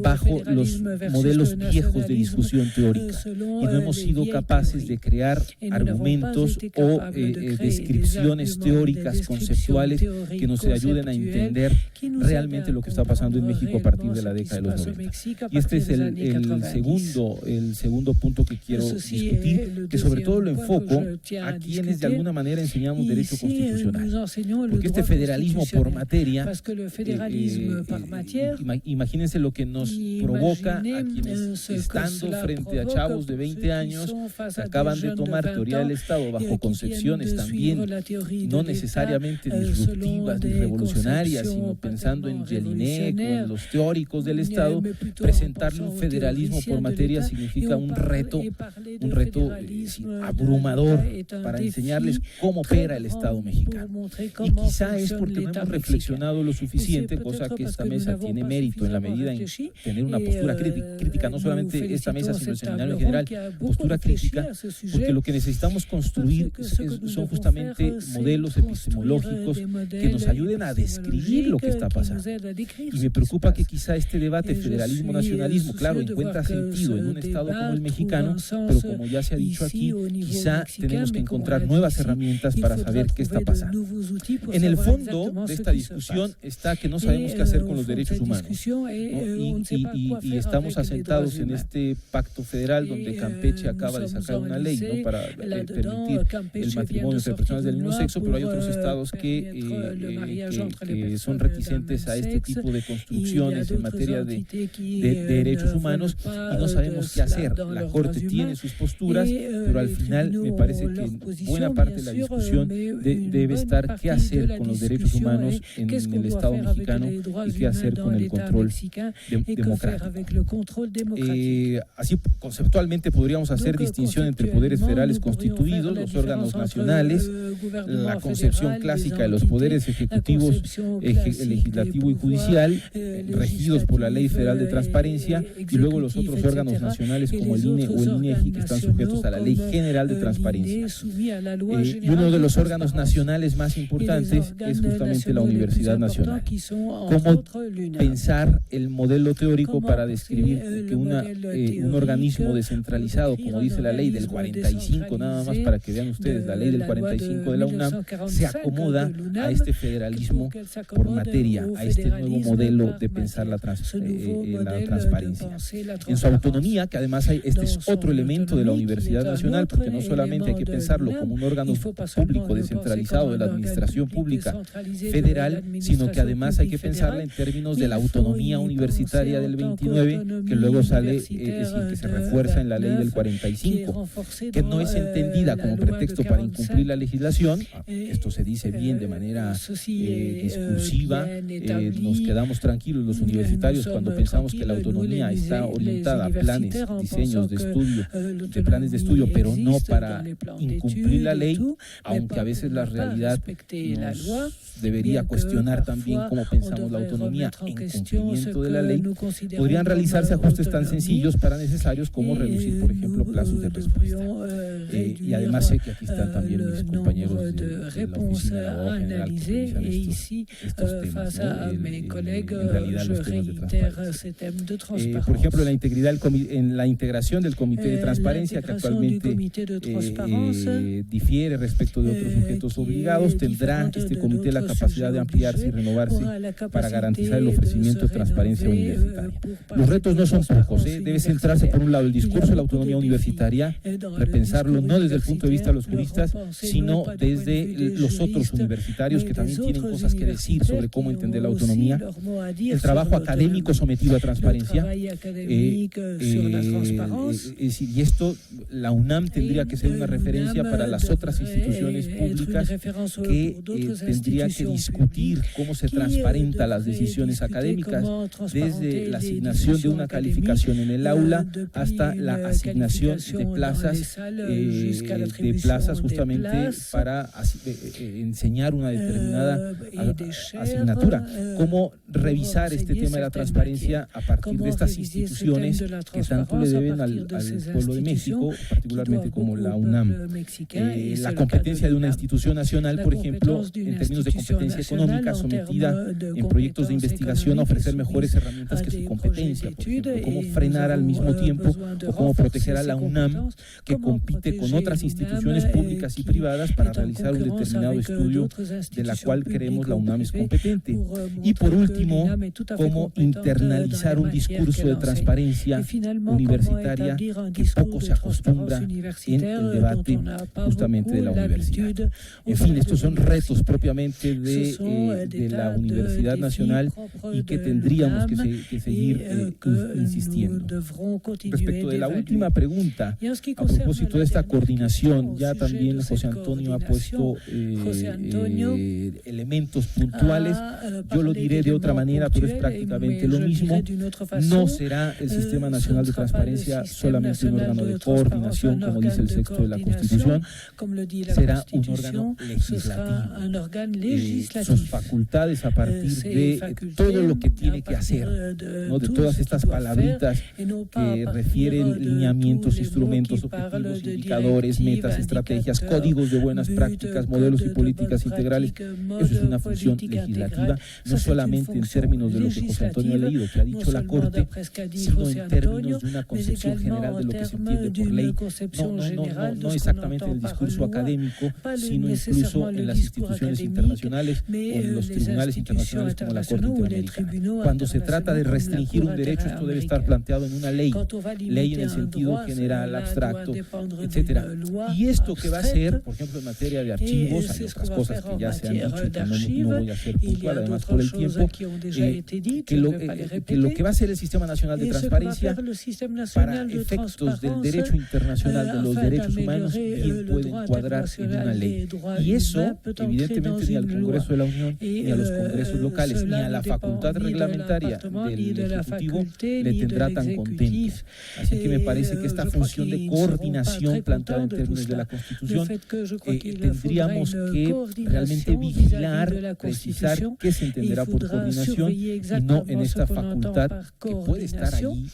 bajo los modelos viejos de discusión teórica, y no hemos sido capaces de crear argumentos o descripciones teóricas, conceptuales, que nos ayuden a entender realmente lo que está pasando en México a partir de la década de los 90. Y este es el segundo punto que quiero discutir, que sobre todo lo enfoco a quienes de alguna manera enseñamos derecho constitucional, porque este federalismo por materia, imagínense lo que nos provoca a quienes, estando frente a chavos de 20 años que acaban de tomar teoría del Estado bajo concepciones también no necesariamente disruptivas ni revolucionarias, sino pensando en Jelinek o en los teóricos del Estado, presentarle un federalismo por materia significa un reto abrumador para enseñarles cómo opera el Estado mexicano. Y quizá es porque no hemos reflexionado lo suficiente, cosa que esta mesa tiene mérito en la medida en tener una postura crítica, no solamente esta mesa, sino el seminario en general, postura crítica, porque lo que necesitamos construir son justamente modelos epistemológicos que nos ayuden a describir lo que está pasando. Y me preocupa que quizá este debate federalismo-nacionalismo, claro, encuentre encuentra sentido en un Estado como el mexicano, pero como ya se ha dicho aquí, quizá tenemos que encontrar nuevas herramientas para saber qué está pasando. En el fondo de esta discusión está que no sabemos qué hacer con los derechos humanos, ¿no? Y estamos asentados en este pacto federal donde Campeche acaba de sacar una ley, ¿no?, para permitir el matrimonio entre personas del mismo sexo, pero hay otros estados que son reticentes a este tipo de construcciones en materia de derechos humanos y no sabemos qué hacer. La Corte tiene sus posturas, pero al final me parece que buena parte de la discusión debe estar qué hacer con los derechos humanos en el Estado mexicano y qué hacer con el control democrático. Así conceptualmente podríamos hacer distinción entre poderes federales constituidos, los órganos nacionales, la concepción clásica de los poderes ejecutivos, legislativo y judicial, regidos por la Ley Federal de Transparencia, y luego los otros órganos nacionales como el INE o el INEGI, que están sujetos a la Ley General de Transparencia. Y uno de los órganos nacionales más importantes es justamente la Universidad Nacional. ¿Cómo pensar el modelo teórico para describir que un organismo descentralizado, como dice la ley del 45, nada más para que vean ustedes, la ley del 45 de la UNAM, se acomoda a este federalismo por materia, a este nuevo modelo de pensar la transparencia? En su autonomía, que además este es otro elemento de la Universidad Nacional, porque no solamente hay que pensarlo como un órgano público descentralizado de la administración pública federal, sino que además hay que pensarla en términos de la autonomía universitaria del 29, que luego sale, es decir, que se refuerza en la ley del 45, que no es entendida como pretexto para incumplir la legislación. Esto se dice bien de manera discursiva. Nos quedamos tranquilos los universitarios cuando pensamos que la autonomía está orientada a planes, diseños de planes de estudio, pero no para incumplir la ley, aunque a veces la realidad nos debería cuestionar también cómo pensamos la autonomía en cumplimiento de la ley. Podrían realizarse ajustes tan sencillos para necesarios como reducir, por ejemplo, plazos de respuesta. Y además sé que aquí están también mis compañeros de la Oficina de Abogado General que realizan estos temas, ¿no? En realidad los temas de transparencia. Por ejemplo, en la integración del Comité de Transparencia, que actualmente difiere respecto de otros sujetos obligados, tendrá este comité la capacidad de ampliarse y renovarse para garantizar el ofrecimiento de transparencia universitaria. Los retos no son pocos, debe centrarse por un lado el discurso de la autonomía universitaria, repensarlo no desde el punto de vista de los juristas, sino desde los otros universitarios que también tienen cosas que decir sobre cómo entender la autonomía, el trabajo académico sometido a transparencia, y esto la UNAM tendría que ser una referencia para las otras instituciones públicas que tendrían que discutir cómo se transparenta las decisiones académicas, desde la asignación de una calificación en el aula hasta la asignación de plazas justamente para enseñar una determinada asignatura. Cómo revisar este tema de la transparencia a partir de estas instituciones que tanto le deben al pueblo de México, particularmente como la UNAM. La competencia de una institución nacional, por ejemplo, en términos de competencia económica, sometida en proyectos de investigación a ofrecer mejores herramientas que su competencia, por ejemplo, cómo frenar al mismo tiempo o cómo proteger a la UNAM, que compite con otras instituciones públicas y privadas para realizar un determinado estudio de la cual creemos la UNAM es competente. Y por último, cómo internalizar un discurso de transparencia universitaria que poco se acostumbra en el debate justamente de la universidad. En fin, estos son retos propiamente de la Universidad Nacional y que tendríamos que seguir insistiendo. Respecto de la última pregunta, a propósito de esta coordinación, ya también José Antonio ha puesto elementos puntuales. Yo lo diré de otra manera, pero es prácticamente lo mismo. No será el Sistema Nacional de Transparencia solamente un órgano de coordinación, como dice el texto de la Constitución, será un órgano legislativo. Sus facultades a partir de todo lo que tiene que hacer, ¿no? De todas estas palabritas que refieren lineamientos, instrumentos, objetivos, indicadores, metas, estrategias, códigos de buenas prácticas, modelos y políticas integrales. Eso es una función legislativa, no solamente en términos de lo que José Antonio ha leído, que ha dicho la Corte, sino sino en términos de una concepción general de lo que se entiende por ley, no exactamente en el discurso académico, sino incluso en las instituciones internacionales o en los tribunales internacionales como la Corte Interamericana. Cuando se trata de restringir un derecho, esto debe estar planteado en una ley en el sentido general, abstracto, etcétera. Y esto que va a ser, por ejemplo, en materia de archivos, hay otras cosas que ya se han dicho y que no voy a hacer puntual, además por el tiempo, que lo que va a ser el Sistema Nacional de Transparencia para efectos del derecho internacional de los derechos humanos bien puede encuadrar en una ley. Y eso, evidentemente, ni al Congreso de la Unión, ni a los congresos locales, ni a la facultad reglamentaria del Ejecutivo le tendrá tan contento. Así que me parece que esta función de coordinación planteada en términos de la Constitución tendríamos que realmente vigilar, precisar qué se entenderá por coordinación y no en esta facultad que puede estar ahí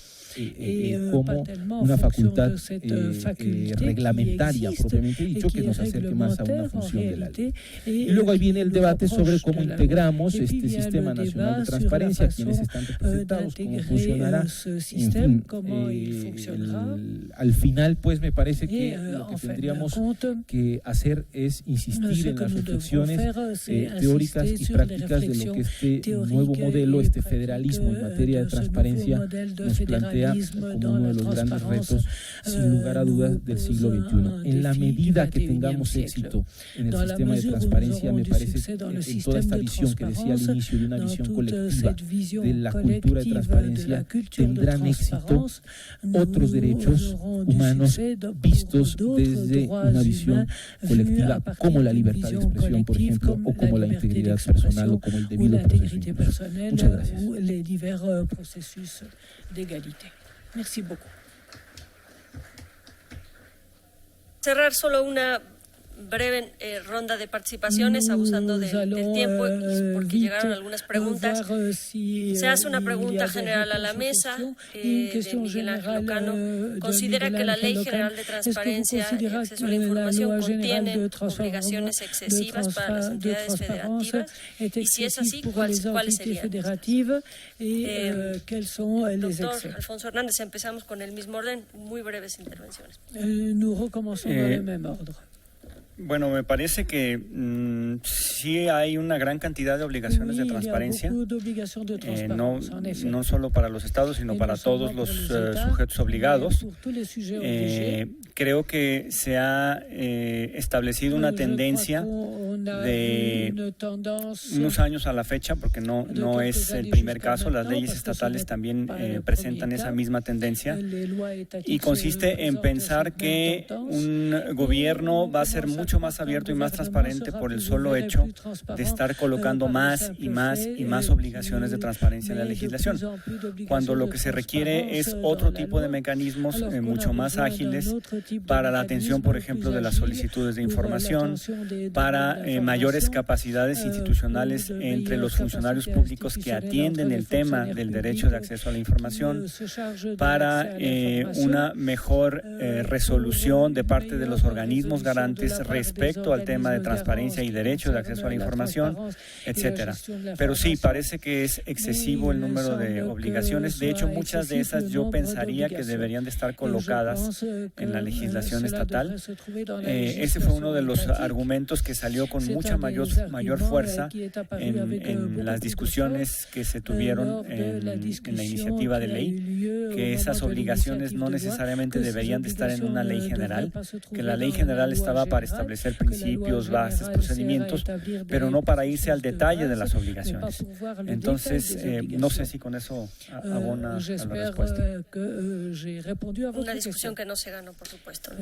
como una facultad reglamentaria propiamente dicho, que nos acerque más a una función de la ley. Y luego ahí viene el debate sobre cómo integramos este Sistema Nacional de Transparencia, quiénes están representados, cómo funcionará. Al final, pues me parece que lo que tendríamos que hacer es insistir en las reflexiones teóricas y prácticas de lo que este nuevo modelo, este federalismo en materia de transparencia nos plantea como uno de los grandes retos, sin lugar a dudas, del siglo XXI. En la medida que tengamos éxito en el sistema de transparencia, me parece, en toda esta visión que decía al inicio, de una visión colectiva de la cultura de transparencia, tendrán éxito otros derechos humanos vistos desde una visión colectiva, como la libertad de expresión, por ejemplo, o como la integridad personal, o como el debido proceso inverso. Muchas gracias. Merci beaucoup. Cerrar solo una breve ronda de participaciones, abusando del tiempo, porque llegaron algunas preguntas. Se hace una pregunta general a la mesa de Miguel Ángel Locano. ¿Considera que la Ley General de Transparencia y Acceso a la Información contiene obligaciones excesivas para las entidades federativas? Y si es así, ¿cuáles serían? Doctor Alfonso Hernández, empezamos con el mismo orden, muy breves intervenciones. Nous recommençons dans le même ordre. Bueno, me parece que sí hay una gran cantidad de obligaciones de transparencia, no solo para los estados, sino para todos los sujetos obligados. Creo que se ha establecido una tendencia de unos años a la fecha, porque no es el primer caso. Las leyes estatales también presentan esa misma tendencia, y consiste en pensar que un gobierno va a ser mucho más abierto y más transparente por el solo hecho de estar colocando más y más y más obligaciones de transparencia en la legislación, cuando lo que se requiere es otro tipo de mecanismos mucho más ágiles para la atención, por ejemplo, de las solicitudes de información, para mayores capacidades institucionales entre los funcionarios públicos que atienden el tema del derecho de acceso a la información, para una mejor resolución de parte de los organismos garantes respecto al tema de transparencia y derecho de acceso a la información, etcétera. Pero sí, parece que es excesivo el número de obligaciones. De hecho, muchas de esas yo pensaría que deberían de estar colocadas en la legislación estatal. Ese fue uno de los argumentos que salió con mucha mayor fuerza en las discusiones que se tuvieron en la iniciativa de ley, que esas obligaciones no necesariamente deberían de estar en una ley general, que la ley general estaba para establecer principios, bases, procedimientos, pero no para irse al detalle de las obligaciones. Entonces, no sé si con eso abona a la respuesta. Una discusión que no se ganó, por supuesto.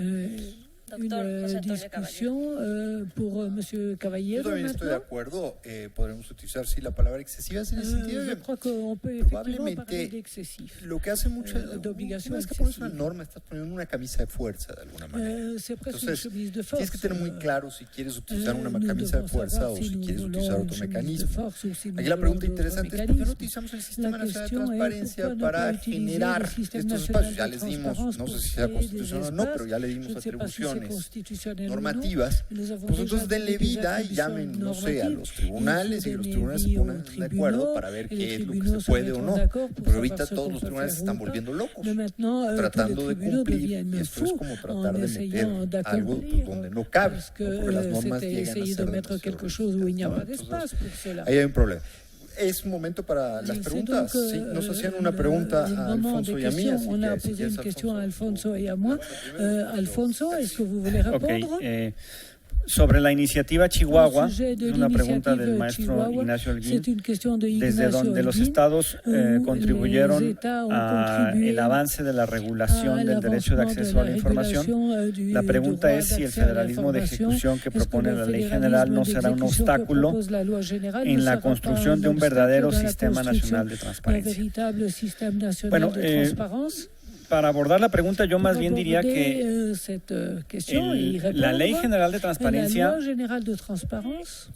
Una discusión por Monsieur Caballero. Yo también estoy de acuerdo. Podremos utilizar sí la palabra excesivas en el sentido de probablemente lo que hace mucho una vez que pones una norma estás poniendo una camisa de fuerza de alguna manera. Entonces tienes que tener muy claro si quieres utilizar una camisa de fuerza o si quieres utilizar otro mecanismo. Aquí la pregunta interesante es ¿por qué no utilizamos el Sistema Nacional de Transparencia para generar estos espacios? Ya les dimos, no sé si sea constitucional o no, pero ya le dimos atribuciones disposiciones normativas, pues entonces denle vida y llamen, no sé, a los tribunales, y los tribunales se ponen de acuerdo para ver qué es lo que se puede o no. Pero ahorita todos los tribunales se están volviendo locos, tratando de cumplir, y esto es como tratar de meter algo donde no cabe, ¿no? Porque las normas llegan a ser demasiado rígidas, ¿no? Ahí hay un problema. Es momento para las preguntas. Sí, nos hacían una pregunta a Alfonso y a mí. On a posé une question à Alfonso et à moi. Alfonso, est-ce que vous voulez répondre? Okay, sobre la iniciativa Chihuahua, una pregunta del maestro Ignacio Holguín, desde donde los estados contribuyeron al avance de la regulación del derecho de acceso a la información. La pregunta es si el federalismo de ejecución que propone la ley general no será un obstáculo en la construcción de un verdadero sistema nacional de transparencia. Bueno, para abordar la pregunta, yo más bien diría que la Ley General de Transparencia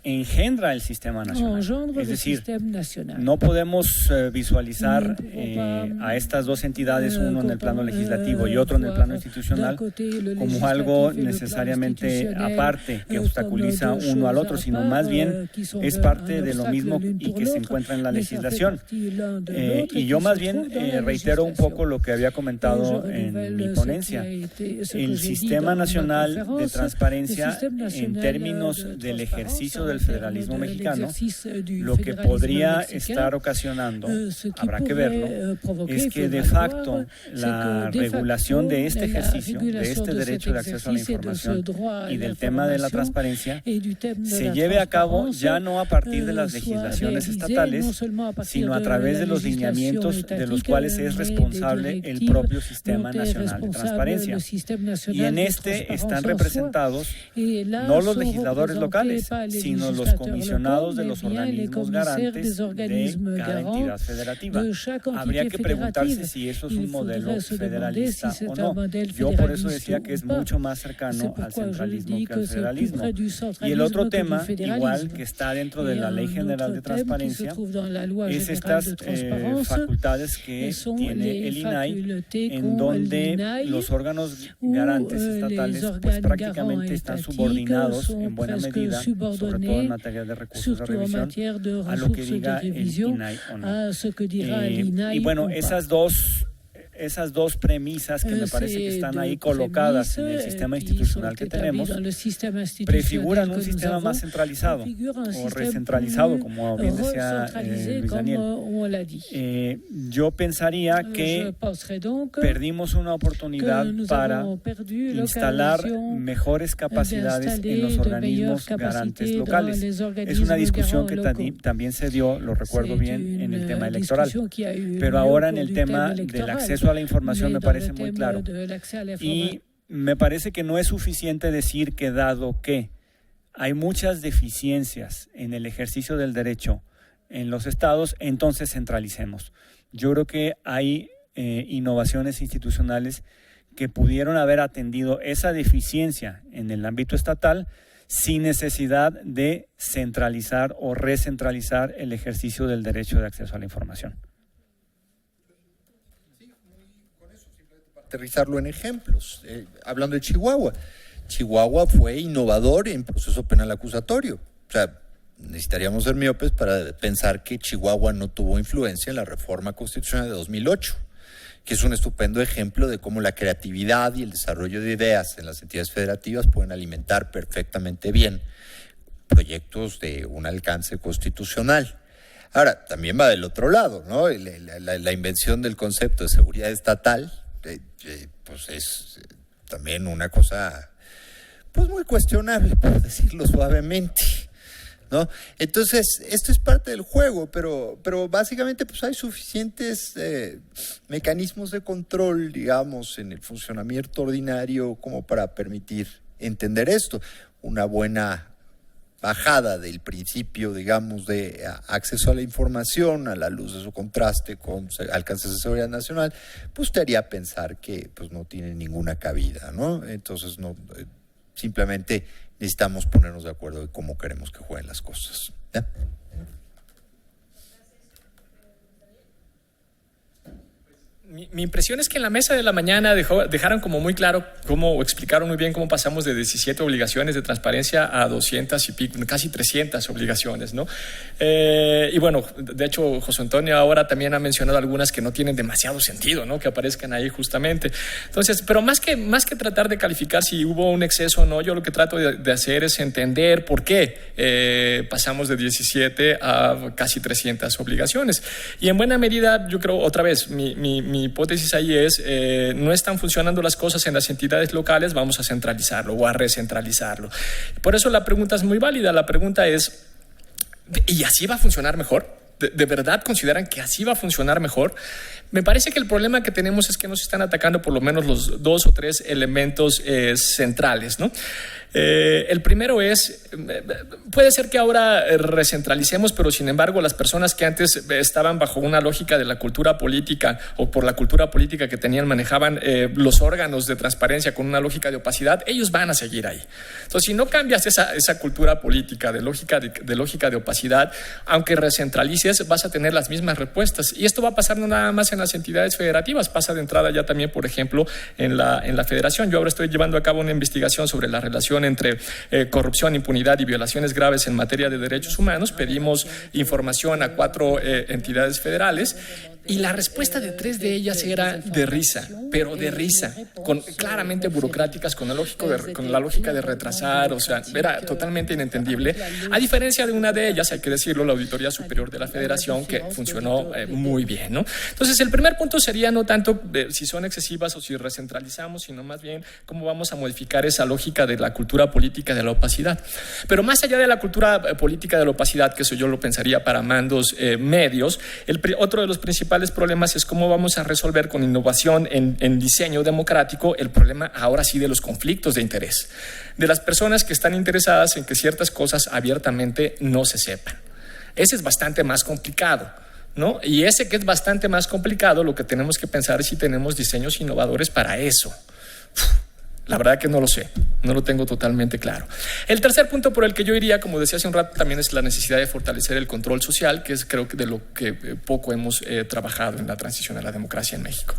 engendra el sistema nacional. Es decir, no podemos visualizar a estas dos entidades, uno en el plano legislativo y otro en el plano institucional, como algo necesariamente aparte que obstaculiza uno al otro, sino más bien es parte de lo mismo y que se encuentra en la legislación. Y yo más bien reitero un poco lo que había comentado en mi ponencia. El Sistema Nacional de Transparencia, en términos del ejercicio del federalismo mexicano, lo que podría estar ocasionando, habrá que verlo, es que de facto la regulación de este ejercicio, de este derecho de acceso a la información y del tema de la transparencia, se lleve a cabo ya no a partir de las legislaciones estatales, sino a través de los lineamientos de los cuales es responsable el propio Sistema Nacional de Transparencia. Y en este están representados no los legisladores locales, sino los comisionados de los organismos garantes de cada entidad federativa. Habría que preguntarse si eso es un modelo federalista o no. Yo por eso decía que es mucho más cercano al centralismo que al federalismo. Y el otro tema, igual que está dentro de la Ley General de Transparencia, es estas facultades que tiene el INAI, en donde los órganos garantes estatales pues prácticamente están subordinados en buena medida, sobre todo en materia de recursos de revisión, a lo que diga el INAI o no. Y bueno, esas dos premisas que me parece que están ahí colocadas en el sistema institucional que tenemos prefiguran un sistema más centralizado o recentralizado, como bien decía Luis Daniel. Yo pensaría que perdimos una oportunidad para instalar mejores capacidades en los organismos garantes locales. Es una discusión que también se dio, lo recuerdo bien, en el tema electoral, pero ahora en el tema del acceso a la información me parece muy claro. Y me parece que no es suficiente decir que dado que hay muchas deficiencias en el ejercicio del derecho en los estados, entonces centralicemos. Yo creo que hay innovaciones institucionales que pudieron haber atendido esa deficiencia en el ámbito estatal sin necesidad de centralizar o recentralizar el ejercicio del derecho de acceso a la información. Aterrizarlo en ejemplos. Hablando de Chihuahua, Chihuahua fue innovador en proceso penal acusatorio. O sea, necesitaríamos ser miopes para pensar que Chihuahua no tuvo influencia en la reforma constitucional de 2008, que es un estupendo ejemplo de cómo la creatividad y el desarrollo de ideas en las entidades federativas pueden alimentar perfectamente bien proyectos de un alcance constitucional. Ahora, también va del otro lado, ¿no? La invención del concepto de seguridad estatal, pues es también una cosa pues muy cuestionable, por decirlo suavemente, ¿no? Entonces, esto es parte del juego, pero básicamente pues hay suficientes mecanismos de control, digamos, en el funcionamiento ordinario como para permitir entender esto. Una buena bajada del principio, digamos, de acceso a la información a la luz de su contraste con alcances de seguridad nacional, pues te haría pensar que pues no tiene ninguna cabida, ¿no? Entonces no, simplemente necesitamos ponernos de acuerdo de cómo queremos que jueguen las cosas, ¿ya? Mi impresión es que en la mesa de la mañana dejaron como muy claro explicaron muy bien cómo pasamos de 17 obligaciones de transparencia a 200 y pico, casi 300 obligaciones, ¿no? Y bueno, de hecho, José Antonio ahora también ha mencionado algunas que no tienen demasiado sentido, ¿no? Que aparezcan ahí justamente. Entonces, pero más que tratar de calificar si hubo un exceso o no, yo lo que trato de hacer es entender por qué pasamos de 17 a casi 300 obligaciones. Y en buena medida, yo creo, otra vez, mi hipótesis ahí es, no están funcionando las cosas en las entidades locales, vamos a centralizarlo o a recentralizarlo. Por eso la pregunta es muy válida. La pregunta es, ¿y así va a funcionar mejor? ¿De verdad consideran que así va a funcionar mejor? Me parece que el problema que tenemos es que nos están atacando por lo menos los 2 o 3 elementos centrales, ¿no? El primero es, puede ser que ahora recentralicemos, pero sin embargo las personas que antes estaban bajo una lógica de la cultura política o por la cultura política que manejaban los órganos de transparencia con una lógica de opacidad, ellos van a seguir ahí. Entonces, si no cambias esa cultura política de lógica de opacidad, aunque recentralices, vas a tener las mismas respuestas. Y esto va a pasar no nada más en las entidades federativas, pasa de entrada ya también, por ejemplo, en la federación. Yo ahora estoy llevando a cabo una investigación sobre la relación entre corrupción, impunidad y violaciones graves en materia de derechos humanos. Pedimos información a 4 entidades federales y la respuesta de 3 de ellas era de risa, pero de risa, claramente burocráticas, con la lógica de retrasar, o sea, era totalmente inentendible, a diferencia de una de ellas, hay que decirlo, la Auditoría Superior de la Federación, que funcionó muy bien, ¿no? Entonces, el primer punto sería no tanto si son excesivas o si recentralizamos, sino más bien cómo vamos a modificar esa lógica de la cultura política de la opacidad. Pero más allá de la cultura política de la opacidad, que eso yo lo pensaría para mandos medios, otro de los principales problemas es cómo vamos a resolver con innovación en diseño democrático el problema ahora sí de los conflictos de interés, de las personas que están interesadas en que ciertas cosas abiertamente no se sepan. Ese es bastante más complicado, ¿no? Y ese que es bastante más complicado, lo que tenemos que pensar es si tenemos diseños innovadores para eso. La verdad que no lo sé, no lo tengo totalmente claro. El tercer punto por el que yo iría, como decía hace un rato, también es la necesidad de fortalecer el control social, que es creo que de lo que poco hemos trabajado en la transición a la democracia en México.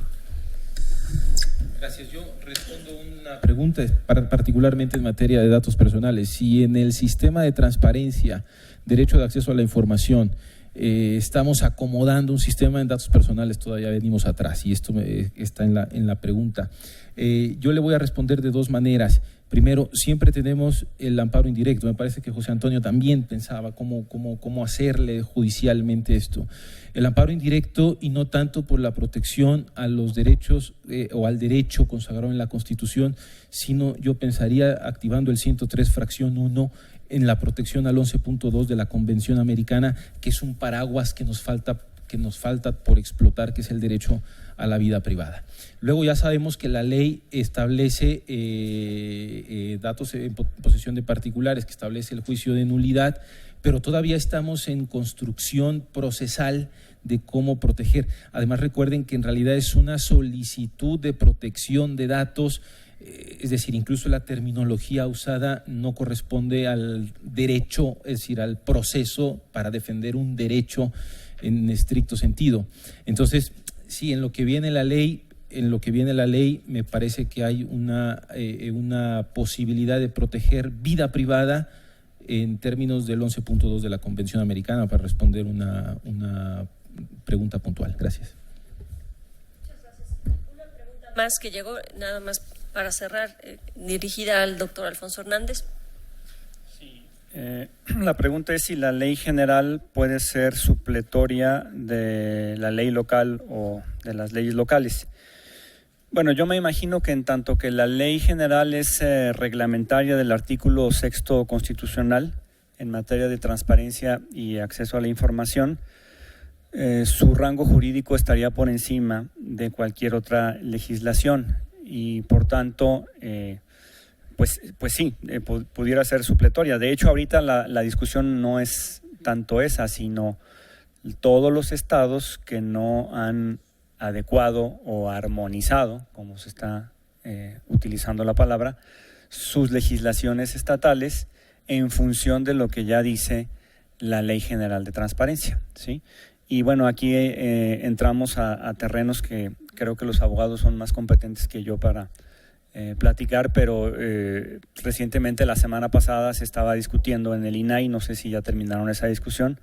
Gracias. Yo respondo una pregunta particularmente en materia de datos personales. Si en el sistema de transparencia, derecho de acceso a la información, estamos acomodando un sistema de datos personales, todavía venimos atrás, y esto está en la pregunta. Yo le voy a responder de 2 maneras. Primero, siempre tenemos el amparo indirecto. Me parece que José Antonio también pensaba cómo hacerle judicialmente esto. El amparo indirecto, y no tanto por la protección a los derechos o al derecho consagrado en la Constitución, sino yo pensaría activando el 103 fracción 1 en la protección al 11.2 de la Convención Americana, que es un paraguas que nos falta por explotar, que es el derecho a la vida privada. Luego ya sabemos que la ley establece datos en posesión de particulares, que establece el juicio de nulidad, pero todavía estamos en construcción procesal de cómo proteger. Además, recuerden que en realidad es una solicitud de protección de datos, es decir, incluso la terminología usada no corresponde al derecho, es decir, al proceso para defender un derecho en estricto sentido. Entonces, sí, en lo que viene la ley, me parece que hay una posibilidad de proteger vida privada en términos del 11.2 de la Convención Americana, para responder una pregunta puntual. Gracias. Muchas gracias. Una pregunta más que llegó, nada más para cerrar, dirigida al doctor Alfonso Hernández. La pregunta es si la ley general puede ser supletoria de la ley local o de las leyes locales. Bueno, yo me imagino que en tanto que la ley general es reglamentaria del artículo 6º constitucional en materia de transparencia y acceso a la información, su rango jurídico estaría por encima de cualquier otra legislación y por tanto pues sí, pudiera ser supletoria. De hecho, ahorita la discusión no es tanto esa, sino todos los estados que no han adecuado o armonizado, como se está utilizando la palabra, sus legislaciones estatales en función de lo que ya dice la Ley General de Transparencia, ¿sí? Y bueno, aquí entramos a terrenos que creo que los abogados son más competentes que yo para platicar, pero recientemente, la semana pasada, se estaba discutiendo en el INAI, no sé si ya terminaron esa discusión,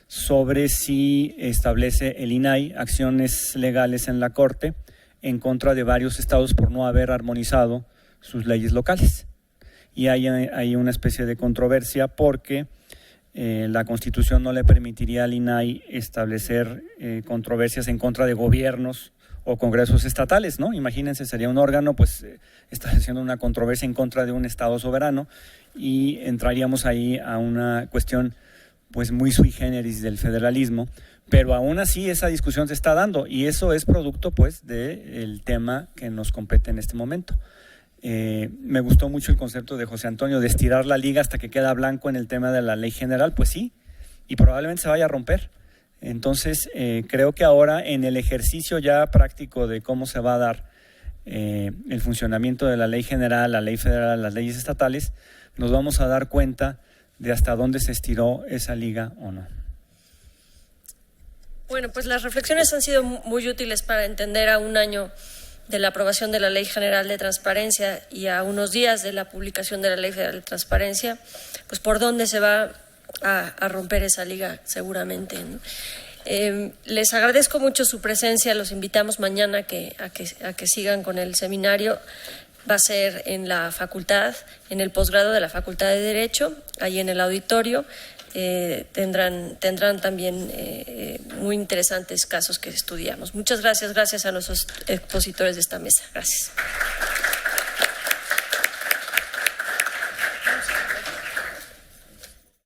sobre si establece el INAI acciones legales en la Corte en contra de varios estados por no haber armonizado sus leyes locales. Y hay una especie de controversia porque la Constitución no le permitiría al INAI establecer controversias en contra de gobiernos o congresos estatales, ¿no? Imagínense, sería un órgano pues estableciendo una controversia en contra de un estado soberano y entraríamos ahí a una cuestión pues muy sui generis del federalismo, pero aún así esa discusión se está dando y eso es producto pues del tema que nos compete en este momento. Me gustó mucho el concepto de José Antonio de estirar la liga hasta que queda blanco en el tema de la ley general, pues sí, y probablemente se vaya a romper. Entonces, creo que ahora en el ejercicio ya práctico de cómo se va a dar el funcionamiento de la ley general, la ley federal, las leyes estatales, nos vamos a dar cuenta de hasta dónde se estiró esa liga o no. Bueno, pues las reflexiones han sido muy útiles para entender a un año de la aprobación de la Ley General de Transparencia y a unos días de la publicación de la Ley Federal de Transparencia, pues por dónde se va a romper esa liga seguramente, ¿no? Les agradezco mucho su presencia, los invitamos mañana a que sigan con el seminario. Va a ser en la facultad, en el posgrado de la Facultad de Derecho, ahí en el auditorio. Tendrán también muy interesantes casos que estudiamos. Muchas gracias a nuestros expositores de esta mesa. Gracias.